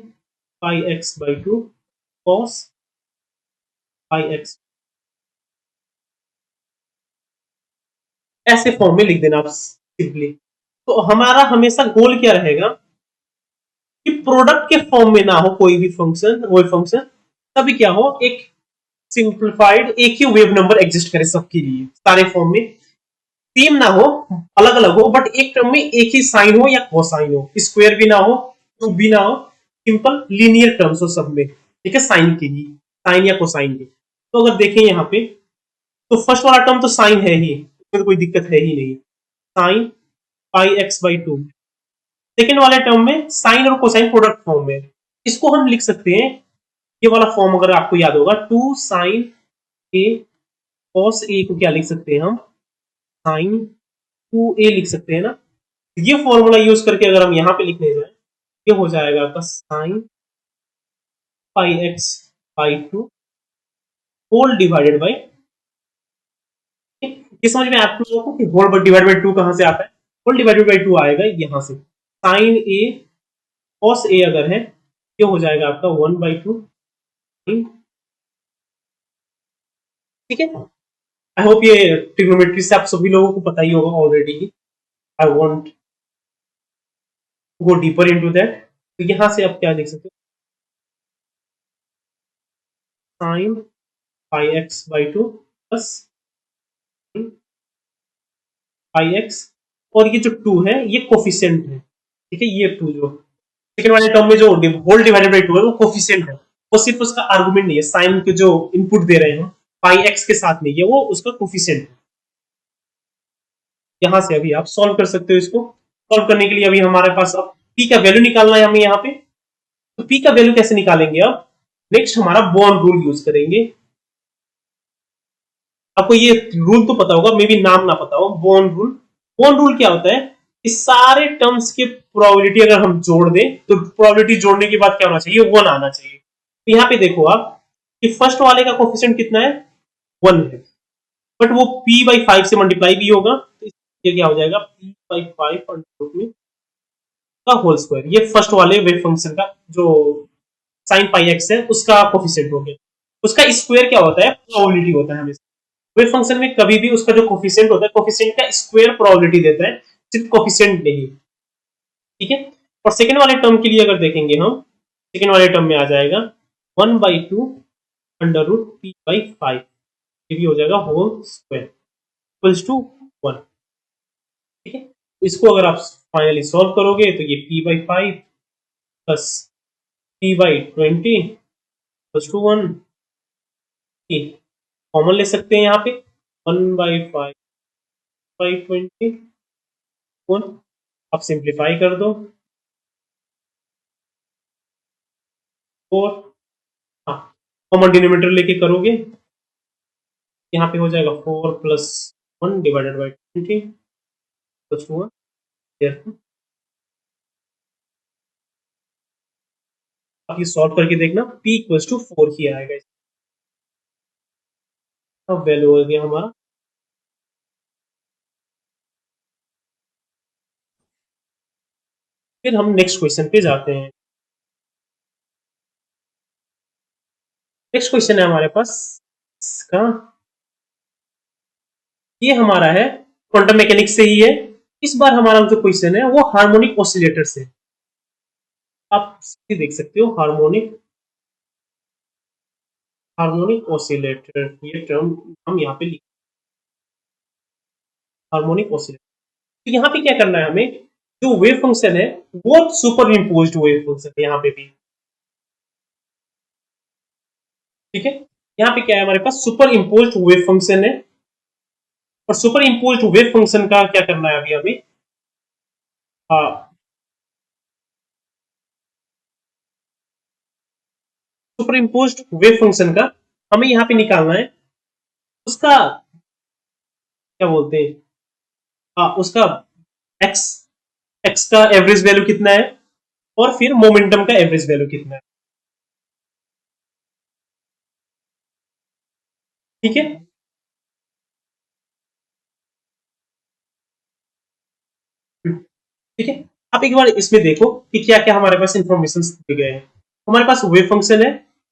πx/2 cos πx, ऐसे फॉर्म में लिख देना आप सिंपली। तो हमारा हमेशा गोल क्या रहेगा, कि प्रोडक्ट के फॉर्म में ना हो कोई भी फंक्शन, वही फंक्शन, तभी क्या हो, एक सिंप्लीफाइड एक ही वेव नंबर एग्जिस्ट करे सबके लिए, सारे फॉर्म में सेम ना हो, अलग अलग हो, बट एक टर्म में एक ही साइन हो या कोसाइन हो, स्क्वायर भी ना हो, क्यूब भी ना हो, सिंपल लीनियर टर्म्स हो सब में, ठीक है, साइन के ही, साइन या कोसाइन के। तो अगर देखें यहाँ पे, तो फर्स्ट वाला टर्म तो साइन है ही, इसमें तो कोई दिक्कत है ही नहीं, साइन πx/2, सेकेंड वाले टर्म में साइन और कोसाइन प्रोडक्ट फॉर्म में, इसको हम लिख सकते हैं ये वाला फॉर्म अगर आपको याद होगा, 2 साइन ए कॉस ए को क्या लिख सकते हैं हम, साइन 2a लिख सकते हैं ना। ये फॉर्मूला यूज करके अगर हम यहाँ पे लिखने जाए, ये हो जाएगा आपका sine pi x by 2 whole divided by, ये समझ में आप लोगों को कि होल डिवाइड बाई 2 कहां से आता है, होल डिवाइडेड बाई 2 आएगा यहां से, साइन ए कॉस ए अगर है, ये हो जाएगा आपका 1/2, ठीक है। आई होप ये ट्रिग्नोमेट्री से आप सभी लोगों को पता ही होगा already. I want go deeper into that. तो यहां से आप क्या लिख सकते हो, sign pi x by 2 plus pi x, और ये जो 2 है ये कोफिशिएंट है, ठीक है। ये 2 जो सेकंड वाले टर्म में जो होल डिवाइडेड बाई 2 है वो कोफिशिएंट है, वो सिर्फ उसका आर्गुमेंट नहीं है, साइन के जो इनपुट दे रहे हैं हम पाई एक्स के साथ में, ये वो उसका कोफिशिएंट है। यहां से अभी आप सॉल्व कर सकते हो इसको। सॉल्व करने के लिए अभी हमारे पास अब पी का वैल्यू निकालना है हमें यहाँ पे। तो पी का वैल्यू कैसे निकालेंगे, अब नेक्स्ट हमारा बॉर्न रूल यूज करेंगे। आपको ये रूल तो पता होगा, मे भी नाम ना पता हो, बॉर्न रूल। बॉर्न रूल क्या होता है, इस सारे टर्म्स के प्रोबेबिलिटी अगर हम जोड़ दें तो प्रोबेबिलिटी जोड़ने के बाद क्या होना चाहिए, 1 आना चाहिए। तो यहाँ पे देखो आप कि फर्स्ट वाले का कोफिशिएंट कितना है, 1 है, बट वो p बाई 5 से मल्टीप्लाई भी होगा, तो ये क्या हो जाएगा, p बाई 5 में का होल स्क्वायर। ये फर्स्ट वाले वेव फंक्शन का जो साइन पाई एक्स है उसका कोफिशिएंट हो गया। उसका स्क्वायर क्या होता है, प्रोबेबिलिटी होता है हमेशा। वेव फंक्शन में कभी भी उसका जो कोफिशिएंट होता है, कोफिशिएंट का स्क्वायर प्रोबेबिलिटी देता है, सिर्फ कोफिशिएंट नहीं, ठीक है। और सेकेंड वाले टर्म के लिए अगर देखेंगे हम, सेकेंड वाले टर्म में आ जाएगा 1/2 अंडर रूट पी बाई 5, ये भी हो जाएगा होल स्क्वायर इक्वल्स टू 1, ठीक है। इसको अगर आप फाइनली सॉल्व करोगे तो ये p by 5 plus p by 20 plus two 1, common ले सकते हैं यहाँ पे, 1/5 बाई 20, आप सिंप्लीफाई कर दो, 4, हाँ कॉमन डिनोमिनेटर लेके करोगे, यहाँ पे हो जाएगा 4 प्लस 1 डिवाइडेड बाई 20 प्लस 2 आप ये सॉल्व करके देखना, p इक्वल्स टू 4 ही आएगा। अब वैल्यू हो गया हमारा। फिर हम नेक्स्ट क्वेश्चन पे जाते हैं। नेक्स्ट क्वेश्चन है हमारे पास इसका, ये हमारा है क्वांटम मैकेनिक्स से ही है। इस बार हमारा जो क्वेश्चन है वो हार्मोनिक ऑसिलेटर से। आप देख सकते हो हार्मोनिक, हार्मोनिक ऑसिलेटर, ये टर्म हम यहाँ पे लिख, हार्मोनिक ऑसिलेटर। तो यहाँ पे क्या करना है हमें, जो वेव फंक्शन है वो सुपर इम्पोज्ड वेव फंक्शन है यहाँ पे भी, ठीक है। यहाँ पे क्या है हमारे पास, सुपर इम्पोज्ड वेव फंक्शन है, और सुपर इम्पोज्ड वेव फंक्शन का क्या करना है अभी हमें, सुपर इम्पोज्ड वेव फंक्शन का हमें यहाँ पे निकालना है उसका, क्या बोलते हैं, उसका एक्स, एक्स का एवरेज वैल्यू कितना है, और फिर मोमेंटम का एवरेज वैल्यू कितना है, ठीक है। ठीक है, आप एक बार इसमें देखो कि क्या क्या हमारे पास इंफॉर्मेशन दिए गए हैं। हमारे पास वेव फंक्शन है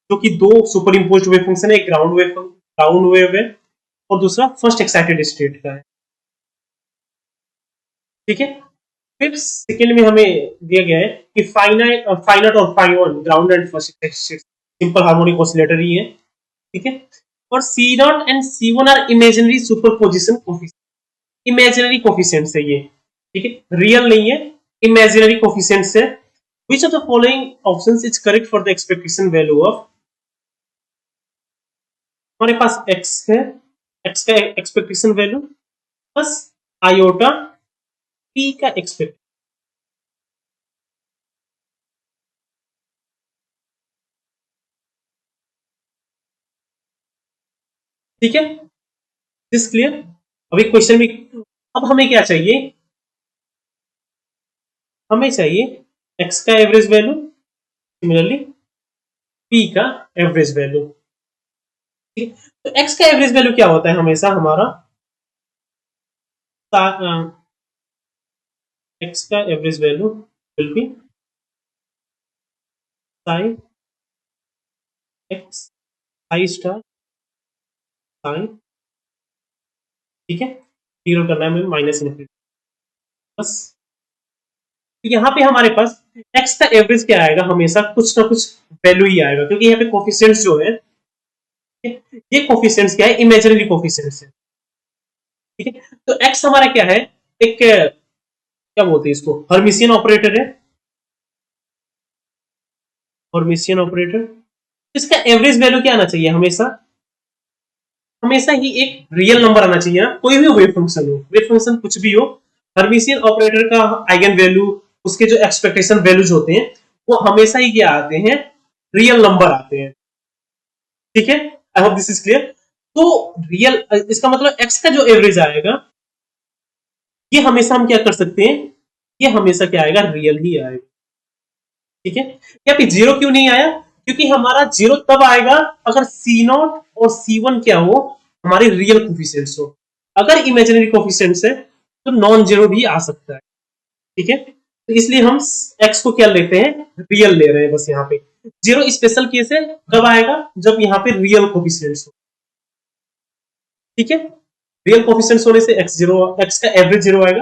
जो कि दो सुपर इम्पोज्ड वेव फंक्शन है, एक ग्राउंड वेव है और दूसरा फर्स्ट एक्साइटेड स्टेट का है, ठीक है। फिर सेकेंड में हमें दिया गया है कि फाइनाइट और फाइनोन ground and first simple harmonic oscillator ही है, ठीक है। और C naught and C one are imaginary superposition coefficient, imaginary coefficient है ये, ठीक है, रियल नहीं है, इमेजिनरी कोफिशिएंट है। Which of the following options is correct for the expectation value of, हमारे पास x है, x का expectation value plus iota p का एक्सपेक्ट, ठीक है, दिस क्लियर। अभी क्वेश्चन में अब हमें क्या चाहिए, हमें चाहिए x का एवरेज वैल्यू, सिमिलरली p का एवरेज वैल्यू। ठीक है, तो x का एवरेज वैल्यू क्या होता है हमेशा हमारा, x का average value will be sine x I star sine, ठीक है, जीरो करना है माइनस इनफिनिटी बस। तो यहाँ पे हमारे पास x का एवरेज क्या आएगा, हमेशा कुछ ना कुछ वैल्यू ही आएगा, क्योंकि यहाँ पे कोफिशिएंट्स जो है, ये कोफिशिएंट्स क्या है, इमेजिनरी कोफिशिएंट्स है। ठीक है, तो x हमारा क्या है, एक क्या बोलते हैं इसको, हर्मिशियन ऑपरेटर है, हर्मिशियन ऑपरेटर। इसका एवरेज वैल्यू क्या आना चाहिए हमेशा, हमेशा ही एक रियल नंबर आना चाहिए ना, कोई भी वेव फंक्शन हो, वेव फंक्शन कुछ भी हो, हर्मिशियन ऑपरेटर का आइगन वैल्यू, उसके जो एक्सपेक्टेशन वैल्यूज होते हैं वो हमेशा ही क्या आते हैं, रियल नंबर आते हैं। ठीक है, I hope this is clear. तो रियल, इसका मतलब एक्स का जो एवरेज आएगा, ये हमेशा हम क्या कर सकते हैं, ये हमेशा क्या आएगा, रियल ही आएगा। ठीक है, यहाँ पे जीरो क्यों नहीं आया, क्योंकि हमारा जीरो तब आएगा अगर सी नॉट और सी वन क्या हो, हमारे रियल कोफिशिएंट्स हो। अगर इमेजिनरी कोफिशिएंट्स है तो नॉन जीरो भी आ सकता है। ठीक है, तो इसलिए हम एक्स को क्या लेते हैं, रियल ले रहे हैं बस। यहाँ पे जीरो स्पेशल केस है, कब आएगा, जब यहाँ पे रियल कोफिशिएंट्स हो। ठीक है, रियल कोफिशिएंट्स होने से एक्स जीरो, एक्स का एवरेज जीरो आएगा,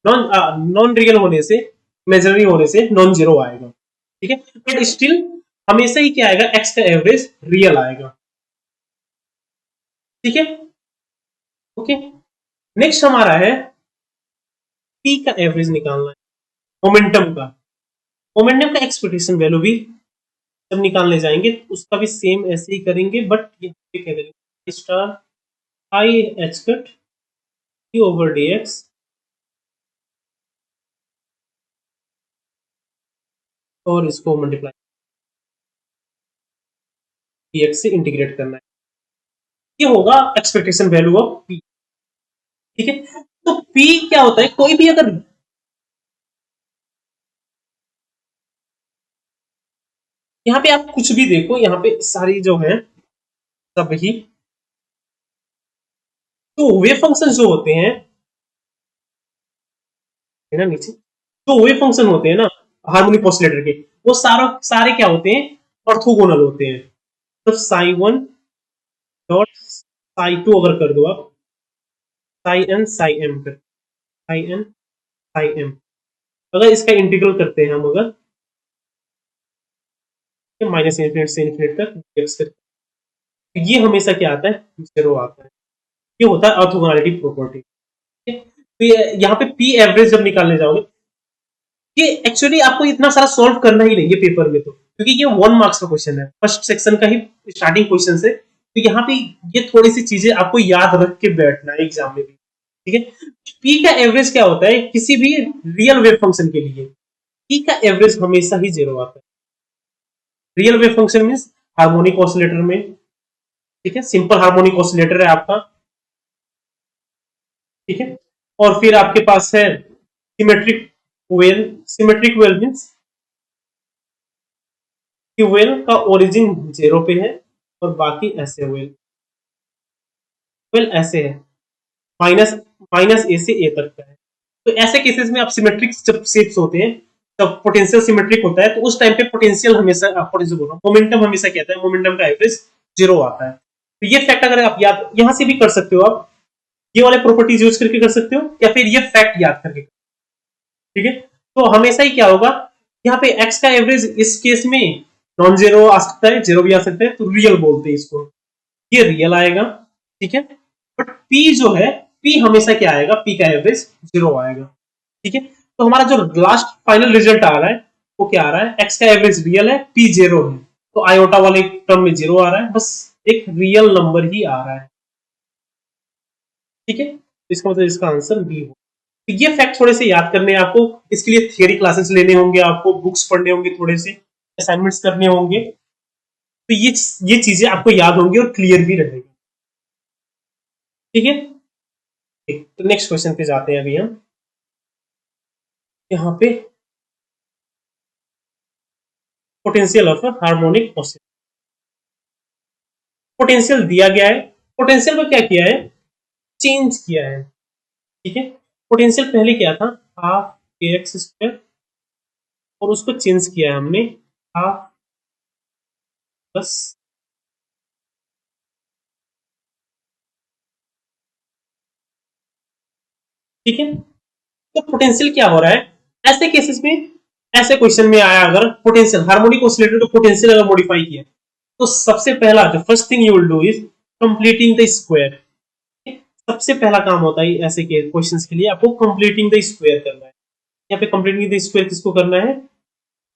नॉन नॉन रियल होने से, इमेजिनरी होने से नॉन जीरो आएगा। ठीक है, बट स्टिल हमेशा ही क्या आएगा, एक्स का एवरेज रियल आएगा। ठीक है, ओके। नेक्स्ट हमारा है पी का एवरेज निकालना है, मोमेंटम का। मोमेंटम का एक्सपेक्टेशन वैल्यू भी जब निकालने जाएंगे तो उसका भी सेम ऐसे ही करेंगे, बट ये कह देंगे star I H cut T over D x, और इसको मल्टीप्लाई डी एक्स से इंटीग्रेट करना है, ये होगा एक्सपेक्टेशन वैल्यू ऑफ पी। ठीक है, तो पी क्या होता है, कोई भी अगर, यहाँ पे आप कुछ भी देखो, यहाँ पे सारी जो है सब ही, तो वेव फंक्शन जो होते हैं, है ना नीचे, तो वेव फंक्शन होते हैं ना हार्मोनिक ऑसिलेटर के, वो सारा सारे क्या होते हैं, ऑर्थोगोनल होते हैं। तो psi one dot Sai to अगर कर दो आप, साई एन साई एम कर, साई एन साई एम, अगर इसका इंटीग्रल करते हैं हम, अगर माइनस इन्फिनिट से इन्फिनिट तक dx करते हैं, तो ये हमेशा क्या आता है, जीरो आता है। ये होता है ऑर्थोगोनैलिटी प्रॉपर्टी। तो यहाँ पे पी एवरेज जब निकालने जाओगे, ये एक्चुअली आपको इतना सारा सॉल्व करना ही नहीं है पेपर में, तो क्योंकि ये 1 मार्क्स का क्वेश्चन है, फर्स्ट सेक्शन का ही स्टार्टिंग क्वेश्चन से, तो यहाँ पे ये थोड़ी सी चीजें आपको याद रख के बैठना है एग्जाम में भी। ठीक है, पी का एवरेज क्या होता है किसी भी रियल वेव फंक्शन के लिए, पी का एवरेज हमेशा ही जीरो आता है। Real wave function means harmonic oscillator में, ठीक है, सिंपल हार्मोनिक ऑसिलेटर है आपका। ठीक है, और फिर आपके पास है symmetric well, symmetric well means कि वेल का ओरिजिन जीरो पे है और बाकी ऐसे वेल, वेल ऐसे है, माइनस माइनस ए से ए तक का है। तो ऐसे केसेस में आप सिमेट्रिक जब शेप्स होते हैं, तब पोटेंशियल सिमेट्रिक होता है, तो उस टाइम पे पोटेंशियल हमेशा, पोटेंशियल बोल रहा हूं, मोमेंटम हमेशा कहता है, मोमेंटम का एवरेज जीरो आता है। तो ये फैक्ट अगर आप याद यहां से भी कर सकते हो, आप ये वाले प्रॉपर्टीज यूज करके कर सकते हो, या फिर ये फैक्ट याद करके। ठीक है, तो हमेशा ही क्या होगा, यहाँ पे एक्स का एवरेज इस केस में नॉन जीरो आ सकता है, जीरो भी आ सकता है, तो रियल बोलते हैं इसको, ये रियल आएगा। ठीक है, बट पी जो है, पी हमेशा क्या आएगा, पी का एवरेज जीरो आएगा। ठीक है, तो हमारा जो लास्ट फाइनल रिजल्ट आ रहा है वो क्या आ रहा है, एक्स का एवरेज रियल है, पी जीरो है, तो आयोटा वाले टर्म में जीरो आ रहा है, बस एक रियल नंबर ही आ रहा है। ठीक है, इसका मतलब इसका आंसर बी हो। तो ये फैक्ट थोड़े से याद करने हैं आपको, इसके लिए थियरी क्लासेस लेने होंगे, आपको बुक्स पढ़ने होंगे, थोड़े से असाइनमेंट्स करने होंगे, तो ये चीजें आपको याद होंगी और क्लियर भी रहेगी। ठीक है। तो नेक्स्ट क्वेश्चन पे जाते हैं अभी हम। यहाँ पे potential of harmonic oscillator, potential दिया गया है, पोटेंशियल को क्या किया है, चेंज किया है। ठीक है, पोटेंशियल पहले क्या था, हाफ के एक्स स्क्वायर, और उसको चेंज किया है हमने हाफ प्लस, ठीक है। तो पोटेंशियल क्या हो रहा है ऐसे केसेस में, ऐसे क्वेश्चन में आया अगर पोटेंशियल हार्मोनिक ऑसिलेटर का पोटेंशियल अगर मॉडिफाई किया, तो सबसे पहला जो first thing you will do is completing the square. सबसे पहला काम होता है ऐसे के क्वेश्चंस के लिए, आपको कंप्लीटिंग द स्क्वायर करना है। यहाँ पे कंप्लीटिंग द स्क्वायर किसको करना है,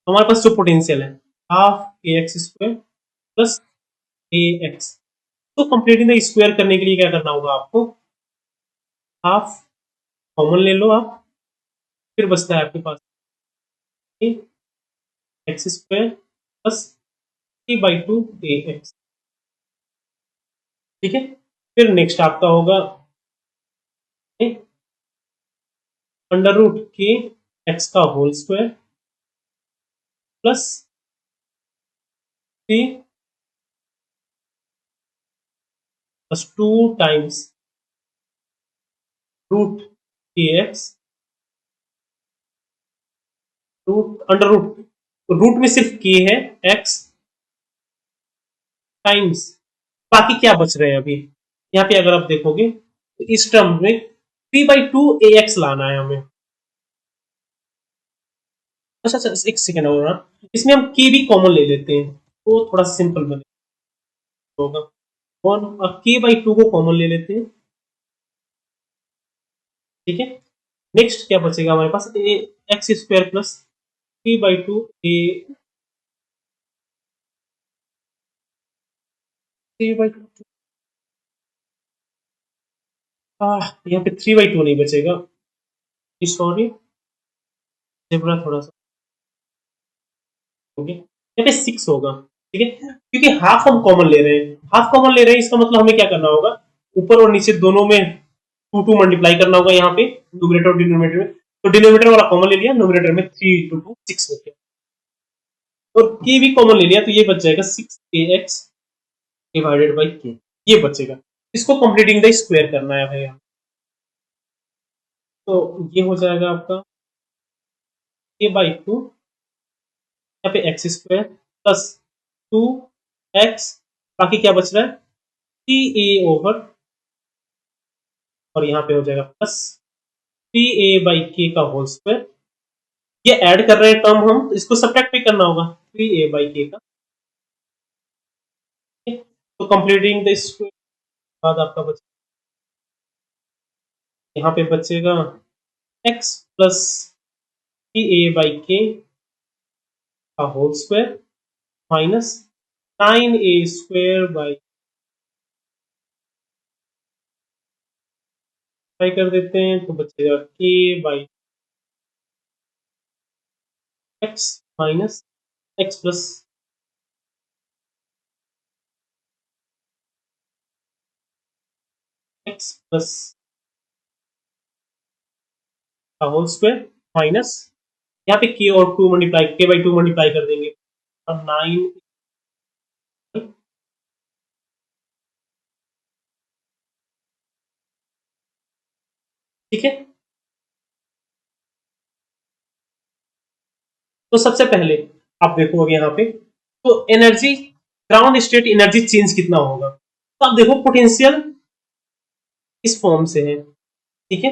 हमारे पास जो पोटेंशियल है हाफ ए एक्स स्क्वायर प्लस ए एक्स। तो कंप्लीटिंग द स्क्वायर करने के लिए क्या करना होगा आपको, हाफ कॉमन ले लो आप, फिर बचता है आपके पास x square plus 3/2 a x. ठीक है, फिर नेक्स्ट आपका होगा अंडर रूट के एक्स का whole square plus 3 + 2 times root के x, root under root, root में सिर्फ के है, एक्स टाइम्स, बाकी क्या बच रहे हैं अभी, यहाँ पे अगर आप देखोगे तो इस टर्म में 3/2 ए एक्स लाना है हमें। अच्छा अच्छा, एक सेकेंड होगा, इसमें हम के भी कॉमन ले लेते हैं तो थोड़ा सिंपल बने होगा। वन और k/2 को कॉमन ले लेते हैं। ठीक है, नेक्स्ट क्या बचेगा हमारे पास, ए एक्स स्क्वायर प्लस 3/2 ए 3/2, यहाँ पे 3/2 नहीं बचेगा, सॉरी, जेब्रा थोड़ा सा हो गया, यहाँ पे 6 होगा। ठीक है, क्योंकि हाफ हम कॉमन ले रहे हैं, हाफ कॉमन ले रहे हैं, इसका मतलब हमें क्या करना होगा, ऊपर और नीचे दोनों में 2 मल्टीप्लाई करना होगा यहाँ पे न्यूमरेटर और डिनोमिनेटर में। तो डिनोमिनेटर वाला कॉमन ले लिया, न्यूमरेटर में 3 × 2 6 हो गया, और के भी कॉमन ले लिया, तो ये बच जाएगा 6ax डिवाइडेड बाई के, ये बचेगा। इसको कंप्लीटिंग द स्क्वायर करना है भैया, तो ये हो जाएगा आपका a/2, यहाँ पे एक्स स्क्वायर प्लस 2x, बाकी क्या बच रहा है 3a/, और यहाँ पे हो जाएगा प्लस 3a/k का होल स्क्वायर। ये ऐड कर रहे हैं टर्म हम, तो इसको सब्ट्रैक्ट भी करना होगा 3a/k का। तो कंप्लीटिंग द स्क्वायर बाद आपका बच, यहाँ पे बचेगा x प्लस 3a/k का whole square minus 9a² try कर देते हैं, तो बचेगा k/x minus x plus x plus का होल स्क्वायर माइनस, यहाँ पे k और 2 मल्टीप्लाई, k/2 मल्टीप्लाई कर देंगे और 9, ठीक है। तो सबसे पहले आप देखोगे यहाँ पे, तो energy, ground state energy change कितना होगा, तो आप देखो पोटेंशियल इस फॉर्म से है। ठीक है,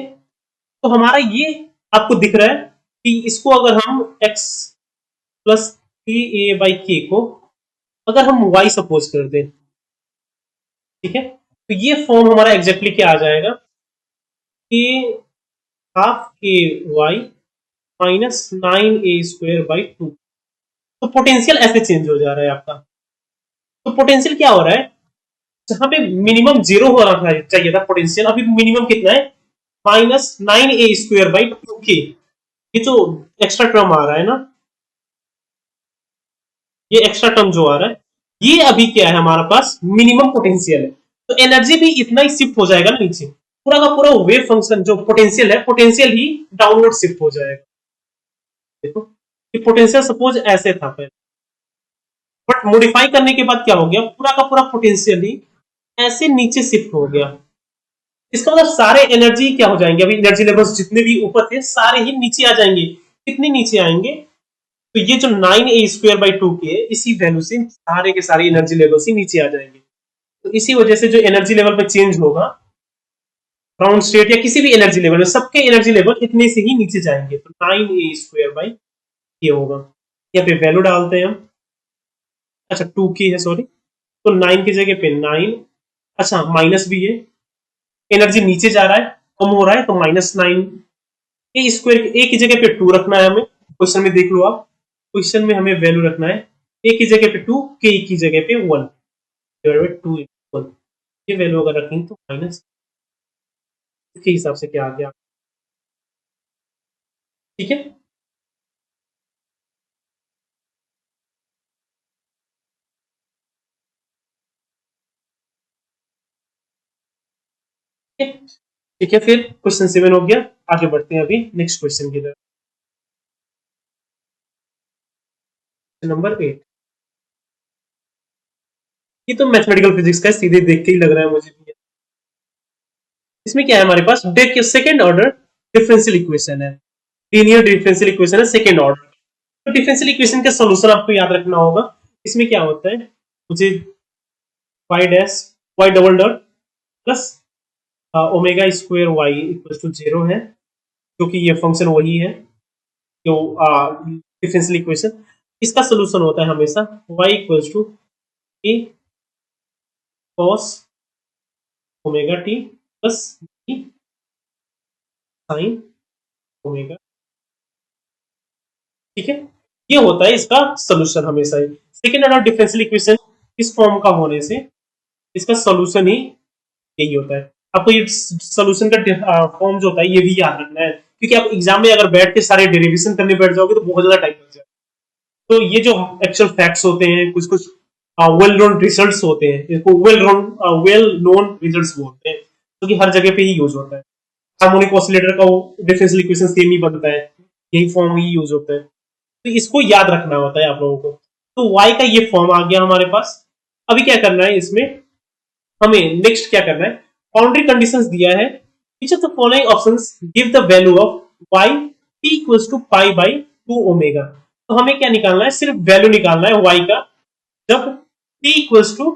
तो हमारा ये आपको दिख रहा है कि इसको अगर हम x प्लस 3a/k को अगर हम y सपोज कर दें, ठीक है, तो ये फॉर्म हमारा एग्जैक्टली क्या आ जाएगा कि हाफ के वाई माइनस 9a² बाई 2। तो पोटेंशियल ऐसे चेंज हो जा रहा है आपका। तो पोटेंशियल क्या हो रहा है, जहां पे मिनिमम 0 होना चाहिए था पोटेंशियल, अभी मिनिमम कितना है -9a² बाई 2k। ये जो एक्स्ट्रा टर्म आ रहा है ना, ये एक्स्ट्रा टर्म जो आ रहा है, ये अभी क्या है हमारे पास मिनिमम पोटेंशियल है। तो एनर्जी भी इतना ही शिफ्ट हो जाएगा नीचे, पूरा का पूरा वेव फंक्शन जो पोटेंशियल है, पोटेंशियल ही डाउनवर्ड शिफ्ट हो जाएगा। देखो कि पोटेंशियल सपोज ऐसे था पहले, बट मॉडिफाई करने के बाद क्या हो गया, पूरा का पूरा पोटेंशियल ही ऐसे नीचे शिफ्ट हो गया। इसका मतलब सारे एनर्जी क्या हो जाएंगे, अभी एनर्जी लेवल्स जितने भी ऊपर थे सारे ही नीचे आ जाएंगे। कितने नीचे आएंगे, तो ये जो 9a² के इसी वैल्यू से सारे के सारे एनर्जी लेवल से नीचे आ जाएंगे। तो इसी वजह से जो एनर्जी लेवल पे चेंज होगा ग्राउंड स्टेट या किसी भी एनर्जी लेवल में, सबके एनर्जी लेवल इतने से ही नीचे जाएंगे। तो 9a² ये होगा। यहाँ पे वैल्यू डालते हैं हम, अच्छा 2 की है सॉरी, तो 9 की जगह पे 9, अच्छा माइनस भी है, एनर्जी नीचे जा रहा है, कम हो रहा है, तो -9 ए स्क्वायर, ए की जगह पे 2 रखना है हमें, क्वेश्चन में देख लो आप, क्वेश्चन में हमें वैल्यू रखना है ए की जगह पे 2, के की जगह पे 1 डिवाइडेड बाय 2 × 1। ये वैल्यू अगर रखेंगे तो माइनस के हिसाब से क्या आ गया, ठीक है। ठीक है, फिर क्वेश्चन 7 हो गया, आगे बढ़ते हैं अभी नेक्स्ट क्वेश्चन की तरफ। नंबर 8, ये तो मैथमेटिकल फिजिक्स का है, सीधे देख के ही लग रहा है मुझे भी। इसमें क्या है हमारे पास, सेकंड ऑर्डर डिफरेंशियल इक्वेशन है, लीनियर डिफरेंशियल इक्वेशन है सेकंड ऑर्डर। तो डिफरेंशियल इक्वेशन का सॉल्यूशन आपको याद रखना होगा। इसमें क्या होता है, मुझे y dash y double dot plus omega square y equal to 0 है, क्योंकि ये फंक्शन वही है जो डिफरेंशियल इक्वेशन। इसका सोल्यूशन होता है हमेशा y equal to A cos omega T plus B sine omega, ठीक है। ये होता है इसका सोल्यूशन हमेशा ही। सेकेंड ऑर्डर डिफरेंशियल इक्वेशन इस फॉर्म का होने से इसका सोल्यूशन ही यही होता है। आपको ये सोल्यूशन का फॉर्म जो होता है ये भी याद रखना है, क्योंकि आप एग्जाम में अगर बैठ के सारे डेरिवेशन करने बैठ जाओगे तो बहुत ज्यादा टाइम लग जाएगा। तो ये जो एक्चुअल फैक्ट्स होते हैं, कुछ कुछ वेल नोन रिजल्ट्स होते हैं, इसको वेल नोन रिजल्ट्स बोलते हैं, क्योंकि हर जगह पे ही यूज होता है। हार्मोनिक ऑसिलेटर का डिफरेंशियल इक्वेशन सेम ही बनता है, यही फॉर्म ही यूज होता है। तो इसको याद रखना होता है आप लोगों को। तो y का ये फॉर्म आ गया हमारे पास। अभी क्या करना है इसमें, हमें नेक्स्ट क्या करना है, बाउंड्री कंडीशंस दिया है, each of the following options give the value of y t equals to pi by 2 omega. तो हमें क्या निकालना है, सिर्फ वैल्यू निकालना है y का, जब t equals to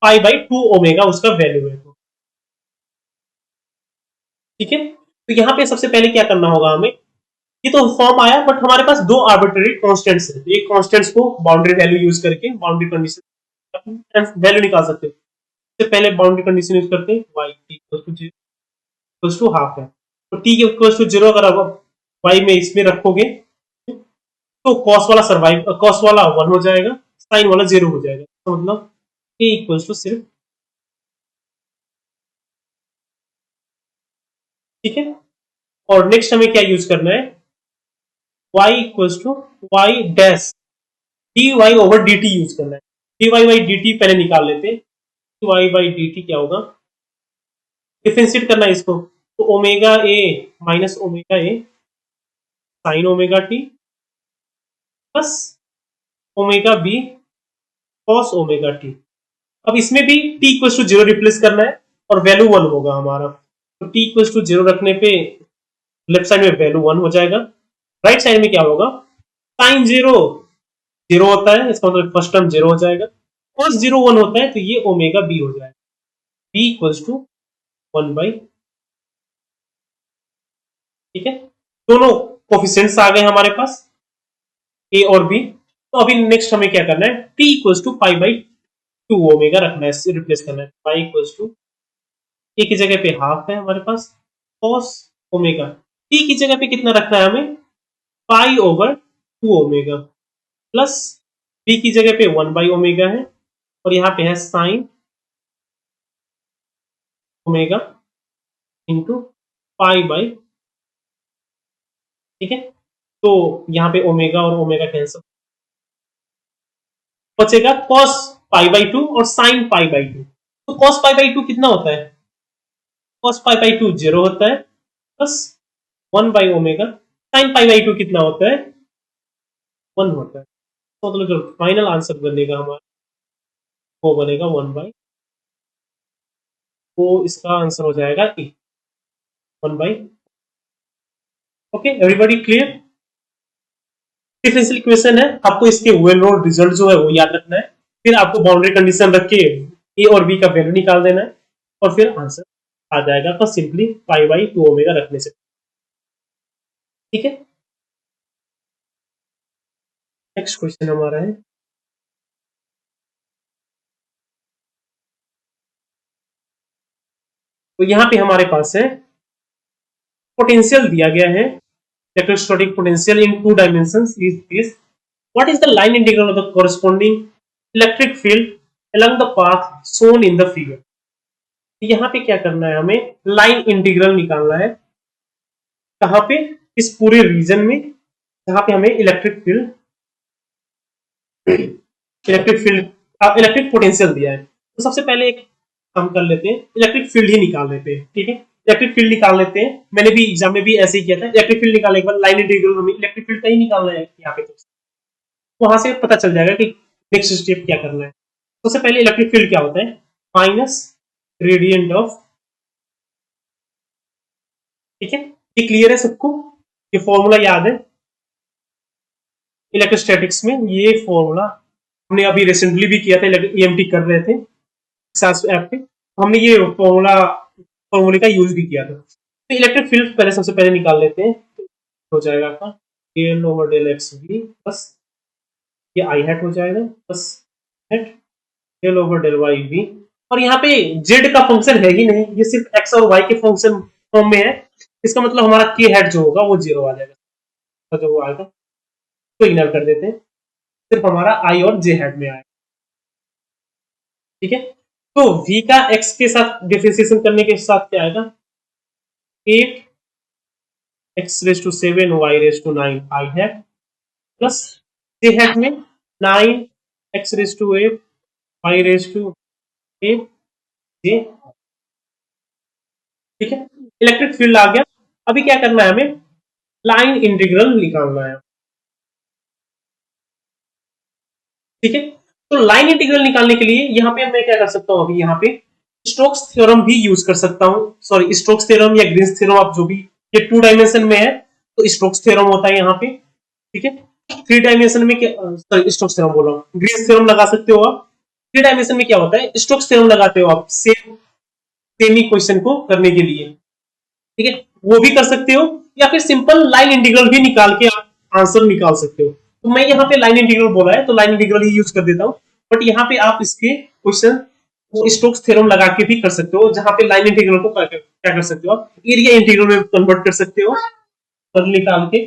pi by 2 omega उसका वैल्यू है तो, ठीक है। तो यहाँ पे सबसे पहले क्या करना होगा हमें, ये तो फॉर्म आया, बट हमारे पास दो आर्बिट्ररी कांस्टेंट्स है, एक कांस्टेंट्स को बाउंड्री वैल्यू यूज करके बाउंड्री कंडीशन वैल्यू निकाल सकते हो। सबसे पहले बाउंड्री कंडीशन यूज करते हैं, y इक्वल्स टू हाफ है, तो t इक्वल्स टू 0 अगर आप y में इसमें रखोगे तो कॉस वाला 1 हो जाएगा, साइन वाला 0 हो जाएगा, तो मतलब a इक्वल्स टू सिर्फ, ठीक है। और नेक्स्ट हमें क्या यूज करना है, y equals to y dash dy over dt use करना है। dy बाई dt पहले निकाल लेते हैं, dy बाई dt क्या होगा, डिफरेंशिएट करना है इसको, तो omega A minus omega A sine omega T plus omega B cos omega T. अब इसमें भी t इक्वल्स टू 0 रिप्लेस करना है और वैल्यू 1 होगा हमारा, तो t इक्वल्स टू 0 रखने पे लेफ्ट साइड में वैल्यू 1 हो जाएगा, राइट साइड में क्या होगा, साइन 0 0 होता है, इसका मतलब फर्स्ट टर्म 0 हो जाएगा, cos 0 1 होता है, तो ये ओमेगा बी हो जाएगा, b इक्वल्स टू 1 बाई, ठीक है। दोनों कोफिशिएंट्स आ गए हमारे पास a और b। तो अभी नेक्स्ट हमें क्या करना है, t equals to pi by 2 omega रखना है, रिप्लेस करना है, पाई इक्वल्स टू a की जगह पे हाफ है हमारे पास cos ओमेगा, t की जगह पे कितना रखना है हमें, pi over 2 omega plus b की जगह पे 1 बाई ओमेगा है, और यहाँ पे है sine omega into pi by, ठीक है। तो यहाँ पे ओमेगा और ओमेगा कैंसिल, बचेगा cos पाई बाई 2 और साइन पाई बाई 2, तो cos पाई बाई 2 कितना होता है? cos पाई बाई 2 0 होता है, plus 1 by omega sin pi by 2 कितना होता है? 1 होता है। तो मतलब जो फाइनल आंसर बनेगा हमारा वो बनेगा 1 बाई, तो इसका आंसर हो जाएगा ए, 1 by. Okay, everybody clear? Differential equation है, आपको इसके वेल नोन रिजल्ट जो है वो याद रखना है, फिर आपको बाउंड्री कंडीशन रख के ए और बी का वैल्यू निकाल देना है, और फिर आंसर आ जाएगा बस सिंपली पाई बाई 2 ओमेगा रखने से। ठीक है, नेक्स्ट क्वेश्चन हमारा है, तो यहाँ पे हमारे पास है पोटेंशियल दिया गया है, electrostatic potential in 2 dimensions is this, what is the line integral of the corresponding electric field along the path shown in the figure। यहाँ पे क्या करना है, हमें लाइन इंटीग्रल निकालना है, कहां पे? इस पूरे रीजन में जहां पे हमें इलेक्ट्रिक पोटेंशियल दिया है। तो सबसे पहले एक हम कर लेते हैं, इलेक्ट्रिक फील्ड ही निकाल लेते हैं। ठीक है, इलेक्ट्रिक फील्ड निकाल लेते हैं, मैंने भी एग्जाम में भी ऐसे ही किया था। इलेक्ट्रिक फील्ड निकालने के बाद लाइन इंटीग्रल हमें इलेक्ट्रिक फील्ड का ही निकालना है यहाँ पे, तो वहां से पता चल जाएगा कि नेक्स्ट स्टेप क्या करना है। सबसे पहले इलेक्ट्रिक फील्ड क्या होता है? माइनस ग्रेडियंट ऑफ, ठीक है, ये क्लियर है सबको? ये फॉर्मूला याद है इलेक्ट्रोस्टैटिक्स में, ये फॉर्मूला हमने अभी रिसेंटली भी किया था, ईएमटी कर रहे थे सास ऐप पे, हमने ये फॉर्मूले का यूज भी किया था। तो इलेक्ट्रिक फील्ड पहले सबसे पहले निकाल लेते हैं, तो हो जाएगा आपका del over del X V बस ये आई हैट हो जाएगा, बस hat del over del Y V, और यहाँ पे जेड का फंक्शन है ही नहीं, ये सिर्फ एक्स और वाई के फंक्शन फॉर्म में है, इसका मतलब हमारा के हैट जो होगा वो 0 आ जाएगा, तो जो वो आएगा तो इग्नोर कर देते हैं, सिर्फ हमारा आई और जे हैट में आएगा। ठीक है, तो v का x के साथ डिफरेंशिएशन करने के साथ क्या आएगा? 8 x raise to 7 y raise to 9 I hat, plus j hat में 9 x raise to 8 y raise to 8 j। ठीक है, इलेक्ट्रिक फील्ड आ गया। अभी क्या करना है, हमें लाइन इंटीग्रल निकालना है। ठीक है, तो लाइन इंटीग्रल निकालने के लिए यहाँ पे मैं क्या कर सकता हूँ, अभी यहाँ पे स्टोक्स थ्योरम भी यूज कर सकता हूँ, सॉरी स्टोक्स थ्योरम या ग्रीन्स थ्योरम, आप जो भी, ये 2 डायमेंशन में है तो स्टोक्स थ्योरम होता है यहाँ पे। ठीक है, 3 डायमेंशन में क्या, सॉरी स्टोक्स थ्योरम बोल रहा हूँ, ग्रीन्स थ्योरम लगा सकते हो आप। 3 डायमेंशन में क्या होता है, स्टोक्स थ्योरम लगाते हो आप सेमी क्वेश्चन को करने के लिए। ठीक है, वो भी कर सकते हो, या फिर सिंपल लाइन इंटीग्रल भी निकाल के आप आंसर निकाल सकते हो। तो मैं यहाँ पे लाइन इंटीग्रल बोला है तो लाइन इंटीग्रल ही यूज कर देता हूँ, बट यहाँ पे आप इसके क्वेश्चन वो स्टोक्स थ्योरम लगा के भी कर सकते हो, जहां पे लाइन इंटीग्रल को क्या कर सकते हो आप, एरिया इंटीग्रल में कन्वर्ट कर सकते हो, और निकाल के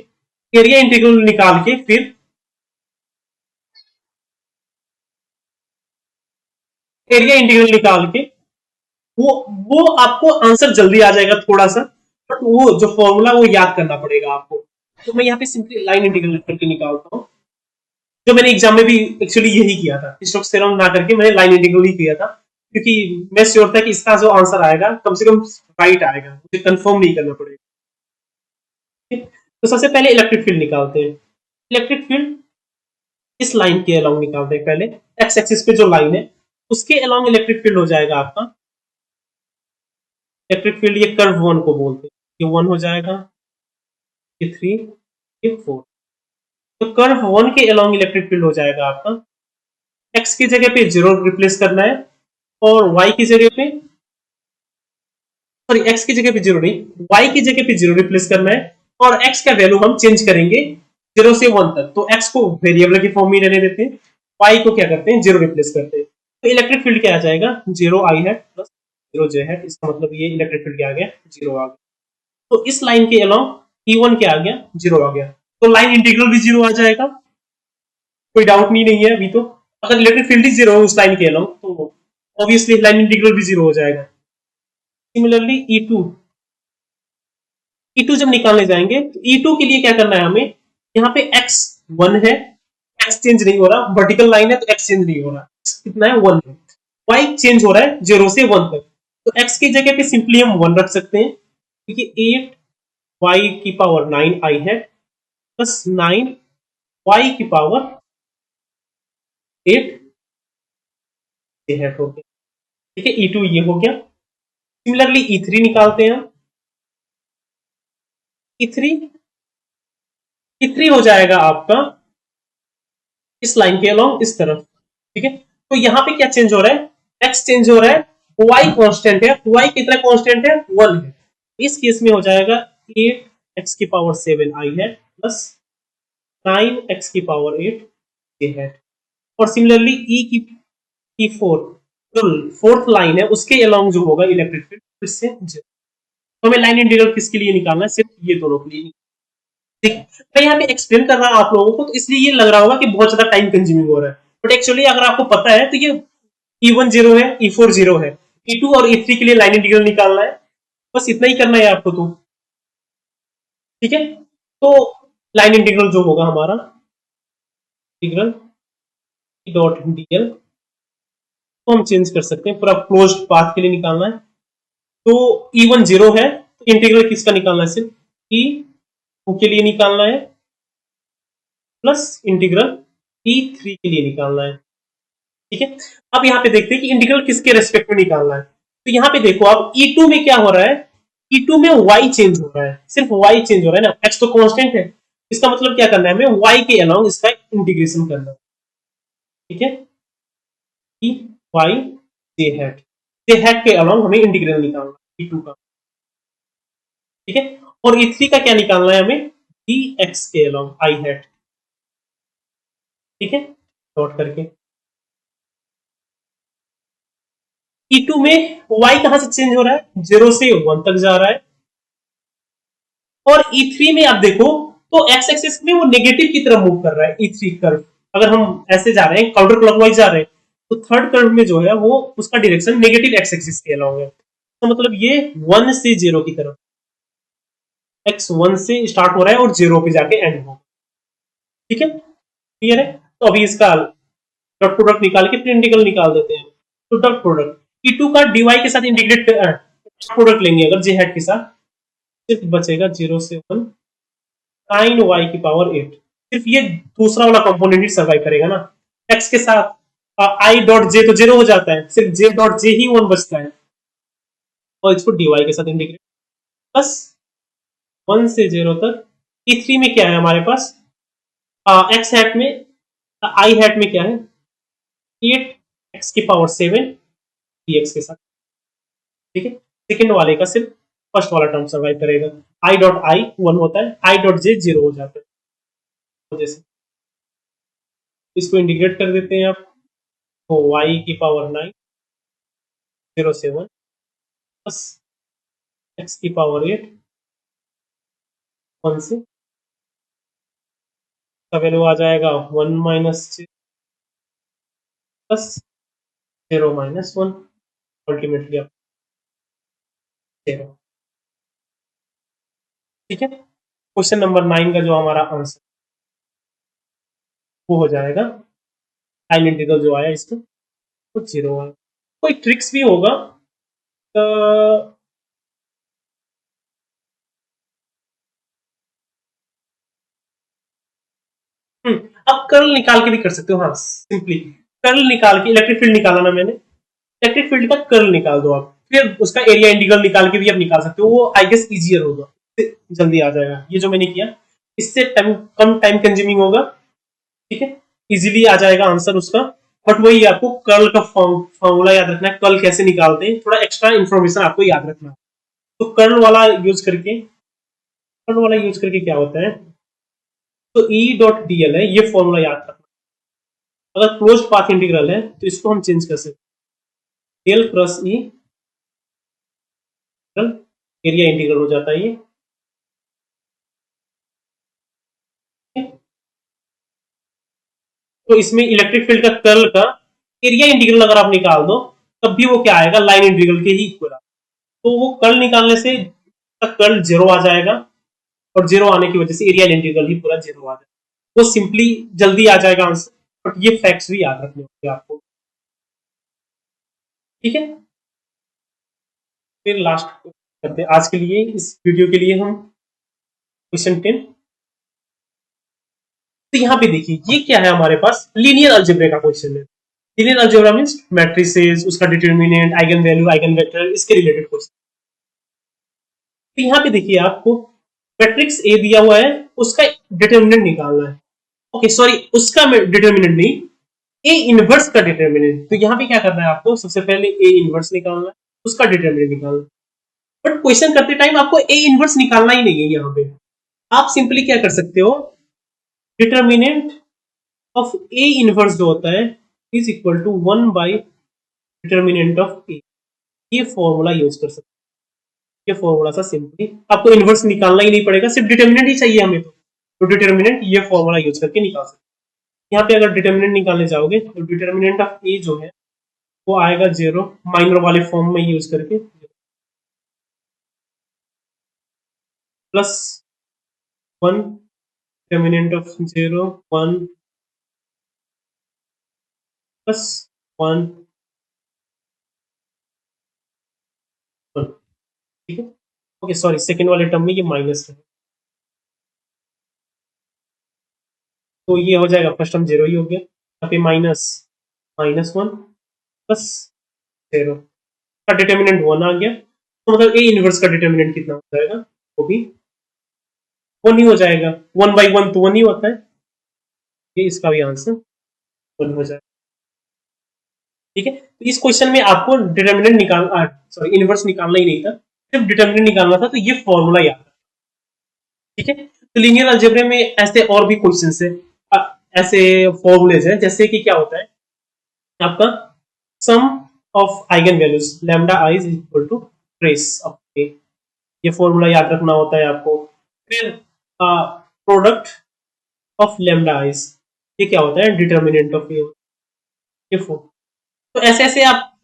एरिया इंटीग्रल निकाल के फिर एरिया इंटीग्रल निकाल के वो आपको आंसर जल्दी आ जाएगा थोड़ा सा, बट वो जो फॉर्मूला वो याद करना पड़ेगा आपको। तो मैं यहाँ पे सिंपली लाइन इंटीग्रल करके निकालता हूँ, जो मैंने एग्जाम में भी एक्चुअली यही किया था, स्टोक्स थ्योरम ना करके मैंने लाइन इंटीग्रल ही किया था, क्योंकि मैं श्योर था कि इसका जो आंसर आएगा कम से कम राइट आएगा, मुझे कंफर्म नहीं करना पड़ेगा। तो सबसे पहले इलेक्ट्रिक फील्ड निकालते हैं। इलेक्ट्रिक फील्ड इस लाइन के अलोंग निकालते हैं, पहले एक्स एक्सिस पे जो लाइन है उसके अलोंग इलेक्ट्रिक फील्ड हो जाएगा आपका, इलेक्ट्रिक फील्ड ये कर्व 1 को बोलते हैं, ये 1 हो जाएगा, ये 3, ये 4। तो कर्व 1 के अलोंग इलेक्ट्रिक फील्ड हो जाएगा आपका, एक्स की जगह पे 0 रिप्लेस करना है, और वाई की जगह पे, सॉरी एक्स की जगह पे 0 नहीं, वाई की जगह पे 0 रिप्लेस करना है, और एक्स का वैल्यू हम चेंज करेंगे 0 से 1 तक, तो एक्स को वेरिएबल की फॉर्म में रहने देते हैं, वाई को क्या करते हैं 0 रिप्लेस करते हैं, तो इलेक्ट्रिक फील्ड क्या आ जाएगा 0 आई हैट प्लस 0 जे हैट, इसका मतलब ये इलेक्ट्रिक फील्ड क्या आ गया 0 आ गया। तो इस लाइन के अलोंग E1 क्या आ गया 0 आ गया, तो लाइन इंटीग्रल भी 0 आ जाएगा, कोई डाउट नहीं है अभी तो। अगर इलेक्ट्रिक फील्ड ही 0 है उस लाइन के अलोंग तो ऑब्वियसली लाइन इंटीग्रल भी 0 हो जाएगा। सिमिलरली E2 जब निकालने जाएंगे तो E2 के लिए क्या करना है हमें, यहाँ पे x 1 है, x चेंज नहीं हो रहा, वर्टिकल लाइन है तो x चेंज नहीं हो रहा, x कितना है 1 है, y चेंज हो रहा है 0 से 1 तक, तो x की जगह पे सिंपली हम 1 रख सकते हैं, क्योंकि 8 y की पावर 9 आई है प्लस 9 y की पावर 8 ये है हो गया। ठीक है, E2 ये हो गया। सिमिलरली E3 निकालते हैं हम। E3 E3 हो जाएगा आपका इस लाइन के अलोंग इस तरफ। ठीक है, तो यहां पे क्या चेंज हो रहा है, x चेंज हो रहा है, y कांस्टेंट है, y कितना कांस्टेंट है 1 है। इस केस में हो जाएगा 8 x की पावर 7 आई है प्लस 9 x की पावर 8 ये है। और सिमिलरली e की फोर्थ लाइन है उसके अलोंग जो होगा इलेक्ट्रिक फील्ड फिर से 0। तो हमें लाइन इंटीग्रल किसके लिए निकालना है, सिर्फ ये दोनों के लिए। मैं यहाँ पे एक्सप्लेन कर रहा हूँ आप लोगों को, तो इसलिए ये लग रहा होगा कि बहुत ज्यादा टाइम कंज्यूमिंग हो रहा है, बट एक्चुअली अगर आपको पता है तो ये E1 0 है, E4 0 है, E2 और E3 के लिए लाइन इंटीग्रल निकालना है, बस इतना ही करना है आपको। तो ठीक है, तो लाइन इंटीग्रल जो होगा हमारा इंटीग्रल डॉट डीएल तो हम चेंज कर सकते हैं, पूरा क्लोज्ड पाथ के लिए निकालना है। तो E1 0 है, तो इंटीग्रल किसका निकालना है, सिर्फ E2 के लिए निकालना है प्लस इंटीग्रल E3 के लिए निकालना है। ठीक है, अब यहाँ पे देखते हैं कि इंटीग्रल किसके रेस्पेक्ट में निकालना है। तो यहाँ पे देखो अब E2 में क्या हो रहा है, E2 में y चेंज हो रहा है, सिर्फ y चेंज हो रहा है ना, x तो कांस्टेंट है, इसका मतलब क्या करना है, हमें y के अलोंग इसका इंटीग्रेशन करना है। ठीक है, कि y जे हैट के अलोंग हमें इंटीग्रल निकालना है E2 का। ठीक है, और E3 का क्या निकालना है हमें, dx के अलोंग आई हैट। ठीक है, नोट करके E2 में y कहां से चेंज हो रहा है, 0 से 1 तक जा रहा है। और E3 में आप देखो तो एक्स एक्सिस में वो नेगेटिव की तरफ मूव कर रहा है E3 कर्व। अगर हम ऐसे जा रहे हैं काउंटर क्लॉकवाइज जा रहे हैं, तो थर्ड कर्व में जो है वो उसका डायरेक्शन नेगेटिव एक्स एक्सिस के अलोंग है, तो मतलब ये 1 से 0 की तरफ, एक्स 1 से स्टार्ट हो रहा है और 0 पे जाके एंड होगा। ठीक है, क्लियर है। तो अभी इसका डॉट प्रोडक्ट निकाल के फिर इंटीग्रल निकाल देते हैं। तो डॉट प्रोडक्ट E2 का dy के साथ इंटीग्रेट प्रोडक्ट लेंगे अगर जे हेड के साथ, सिर्फ बचेगा 0 से 1 9 y की पावर 8। सिर्फ ये दूसरा वाला कंपोनेंट ही सर्वाइव करेगा ना, x के साथ आई डॉट जे तो 0 हो जाता है, सिर्फ जे डॉट जे ही 1 बचता है, और इसको dy के साथ इंटीग्रेट प्लस 1 से 0 तक। E3 में क्या है हमारे पास, x हैट में आई हैट में क्या है 8 x की पावर 7 dx के साथ। ठीक है, सेकेंड वाले का सिर्फ फर्स्ट वाला टर्म सर्वाइव करेगा, आई डॉट आई 1 होता है, आई डॉट जे 0 हो जाता है। जैसे इसको इंटीग्रेट कर देते हैं आप, तो y की पावर 9 0 से 1 प्लस x की पावर 8 1 से, का वैल्यू आ जाएगा 1 माइनस प्लस 0 माइनस 1, अल्टीमेटली आप 0। ठीक है, क्वेश्चन नंबर 9 का जो हमारा आंसर वो हो जाएगा, लाइन इंटीग्रल जो आया इसका तो 0 आया। कोई ट्रिक्स भी होगा तो आप कर्ल निकाल के भी कर सकते हो। हाँ, सिंपली कर्ल निकाल के, इलेक्ट्रिक फील्ड निकाला ना मैंने, इलेक्ट्रिक फील्ड का कर्ल निकाल दो आप, फिर उसका एरिया इंटीग्रल निकाल के भी आप निकाल सकते हो, वो आई गेस इजियर होगा, जल्दी आ जाएगा। ये जो मैंने किया इससे कम टाइम कंज्यूमिंग होगा। ठीक है, इजीली आ जाएगा आंसर उसका। बट वही आपको कर्ल का फॉर्मूला याद रखना है, कर्ल कैसे निकालते हैं, थोड़ा एक्स्ट्रा इन्फॉर्मेशन आपको याद रखना है। तो कर्ल वाला यूज करके क्या होता है, तो E डॉट डीएल है, ये फॉर्मूला याद रखना। अगर क्लोज पाथ इंटीग्रल है तो इसको हम चेंज कर सकते हैं, डेल क्रॉस ई एरिया इंटीग्रल हो जाता है ये। तो इसमें इलेक्ट्रिक फील्ड का कर्ल का एरिया इंटीग्रल अगर आप निकाल दो तब भी वो क्या आएगा, लाइन इंटीग्रल के ही इक्वल। तो वो कर्ल निकालने से कर्ल 0 आ जाएगा, और 0 आने की वजह से एरिया इंटीग्रल ही पूरा 0 आ जाएगा। वो सिंपली जल्दी आ जाएगा आंसर, बट ये फैक्ट्स भी याद रखने होंगे आपको। ठीक है, फिर लास्ट करते हैं आज के लिए, इस वीडियो के लिए हम क्वेश्चन 10। तो यहाँ पे देखिए ये क्या है, हमारे पास लीनियर अलजेब्रा का क्वेश्चन है। लीनियर अलजेब्रा मींस मैट्रिसेस, उसका determinant, eigen value, eigen vector, इसके रिलेटेड क्वेश्चन। तो यहाँ पे देखिए आपको मैट्रिक्स ए दिया हुआ है, उसका डिटरमिनेंट निकालना है। ओके सॉरी, उसका डिटरमिनेंट नहीं, ए इनवर्स का डिटरमिनेंट। तो यहाँ पे क्या करना है आपको, सबसे पहले ए इनवर्स निकालना है, उसका डिटरमिनेंट निकालना है। बट क्वेश्चन करते टाइम आपको ए इनवर्स निकालना ही नहीं है। यहाँ पे आप सिंपली क्या कर सकते हो, डिटरमिनेंट ऑफ ए इनवर्स जो होता है is equal to 1 by determinant of A. ये फॉर्मूला यूज कर सकते हैं। ये फॉर्मूला सा सिंपली, आपको इनवर्स निकालना ही नहीं पड़ेगा, सिर्फ डिटरमिनेंट ही चाहिए हमें। तो डिटरमिनेंट ये फॉर्मूला यूज करके निकाल सकते हैं। यहाँ पे अगर डिटरमिनेंट निकालने जाओगे तो डिटरमिनेंट ऑफ ए जो है वो आएगा 0, माइनर वाले फॉर्म में यूज करके, प्लस 1, डिटरमिनेंट ऑफ 0 1 प्लस 1 1। ठीक है, ओके सॉरी, सेकेंड वाले टर्म में ये माइनस है, तो ये हो जाएगा फर्स्ट टर्म 0 ही हो गया। यहाँ पे माइनस -1 प्लस 0 का डिटरमिनेंट 1 आ गया। तो मतलब ए इनवर्स का डिटरमिनेंट कितना हो जाएगा, वो भी 1 ही हो जाएगा। 1/1 तो 1 ही होता है, ये इसका भी आंसर 1 हो जाएगा। ठीक है, तो इस क्वेश्चन में आपको डिटरमिनेंट सॉरी इनवर्स निकालना ही नहीं था, सिर्फ डिटरमिनेंट निकालना था। तो ये फॉर्मूला याद है। ठीक है, तो लीनियर अलजेब्रा में ऐसे और भी क्वेश्चंस है, ऐसे फॉर्मूलेज है, जैसे कि क्या होता है आपका sum of eigen values lambda i is equal to trace of A. ये फॉर्मूला याद रखना होता है आपको। फिर प्रोडक्ट ऑफ लैम्डा आइज, ये क्या होता है, डिटरमिनेंट ऑफ ए। ये तो ऐसे ऐसे आप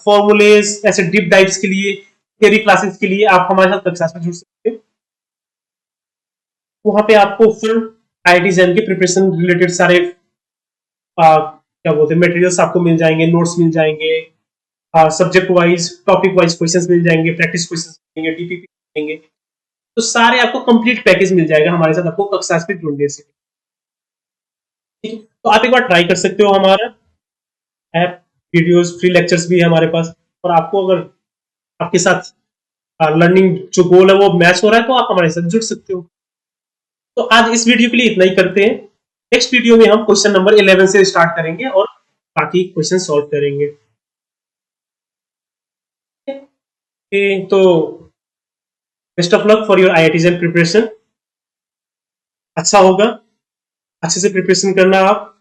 फॉर्मूलेज, ऐसे डीप डाइव्स के लिए, थियरी क्लासेस के लिए आप हमारे साथ कक्षा में जुड़ सकते हो। वहां पे आपको फुल आईआईटी जैम के प्रिपरेशन रिलेटेड सारे क्या बोलते हैं मटेरियल्स आपको मिल जाएंगे, नोट्स मिल जाएंगे, subject wise topic wise questions मिल जाएंगे, प्रैक्टिस क्वेश्चंस मिलेंगे, डीपीपी मिलेंगे। तो सारे आपको कंप्लीट पैकेज मिल जाएगा हमारे साथ, आपको कक्षा पे जुड़ने से। ठीक है, तो आप एक बार ट्राई कर सकते हो हमारा ऐप, वीडियोस, फ्री लेक्चर्स भी है हमारे पास। और आपको अगर आपके साथ लर्निंग जो गोल है वो मैच हो रहा है तो आप हमारे साथ जुड़ सकते हो। तो आज इस वीडियो के लिए इतना ही करते हैं। नेक्स्ट वीडियो में हम क्वेश्चन नंबर 11 से स्टार्ट करेंगे और बाकी क्वेश्चन सॉल्व करेंगे। तो best of luck for your IIT jam preparation. अच्छा होगा, अच्छे से प्रिपरेशन करना आप।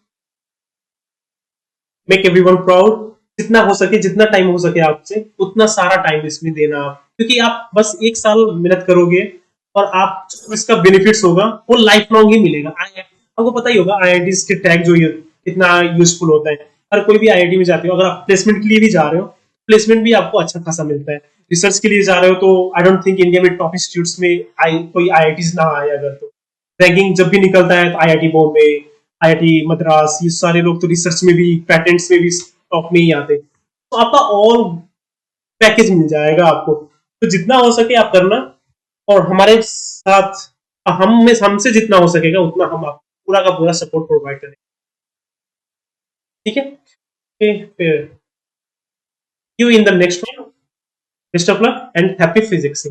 Make everyone proud. जितना हो सके, जितना टाइम हो सके आपसे, उतना सारा टाइम इसमें देना आप, क्योंकि आप बस 1 साल मेहनत करोगे और आप इसका बेनिफिट्स होगा वो लाइफ लॉन्ग ही मिलेगा। आपको पता ही होगा आईआईटी के टैग जो ये कितना यूजफुल होता है। हर कोई भी आईआईटी में जाते हो, अगर आप प्लेसमेंट के लिए भी जा रहे हो, प्लेसमेंट भी आपको अच्छा खासा मिलता है। रिसर्च के लिए जा रहे हो तो आई डोंट थिंक इंडिया में टॉप इंस्टीट्यूट्स में कोई आईआईटीज ना आए। अगर तो रैंकिंग जब भी निकलता है तो आईआईटी बॉम्बे, आईआईटी मद्रास, ये सारे लोग तो रिसर्च में भी, पैटेंट्स में भी टॉप में ही आते। तो आपका ऑल पैकेज मिल जाएगा आपको। तो जितना हो सके आप करना, और हमारे साथ हम में हमसे जितना हो सकेगा उतना हम आपको पूरा का पूरा सपोर्ट प्रोवाइड करेंगे। ठीक है, फिर you in the next one. Best of luck and happy physics.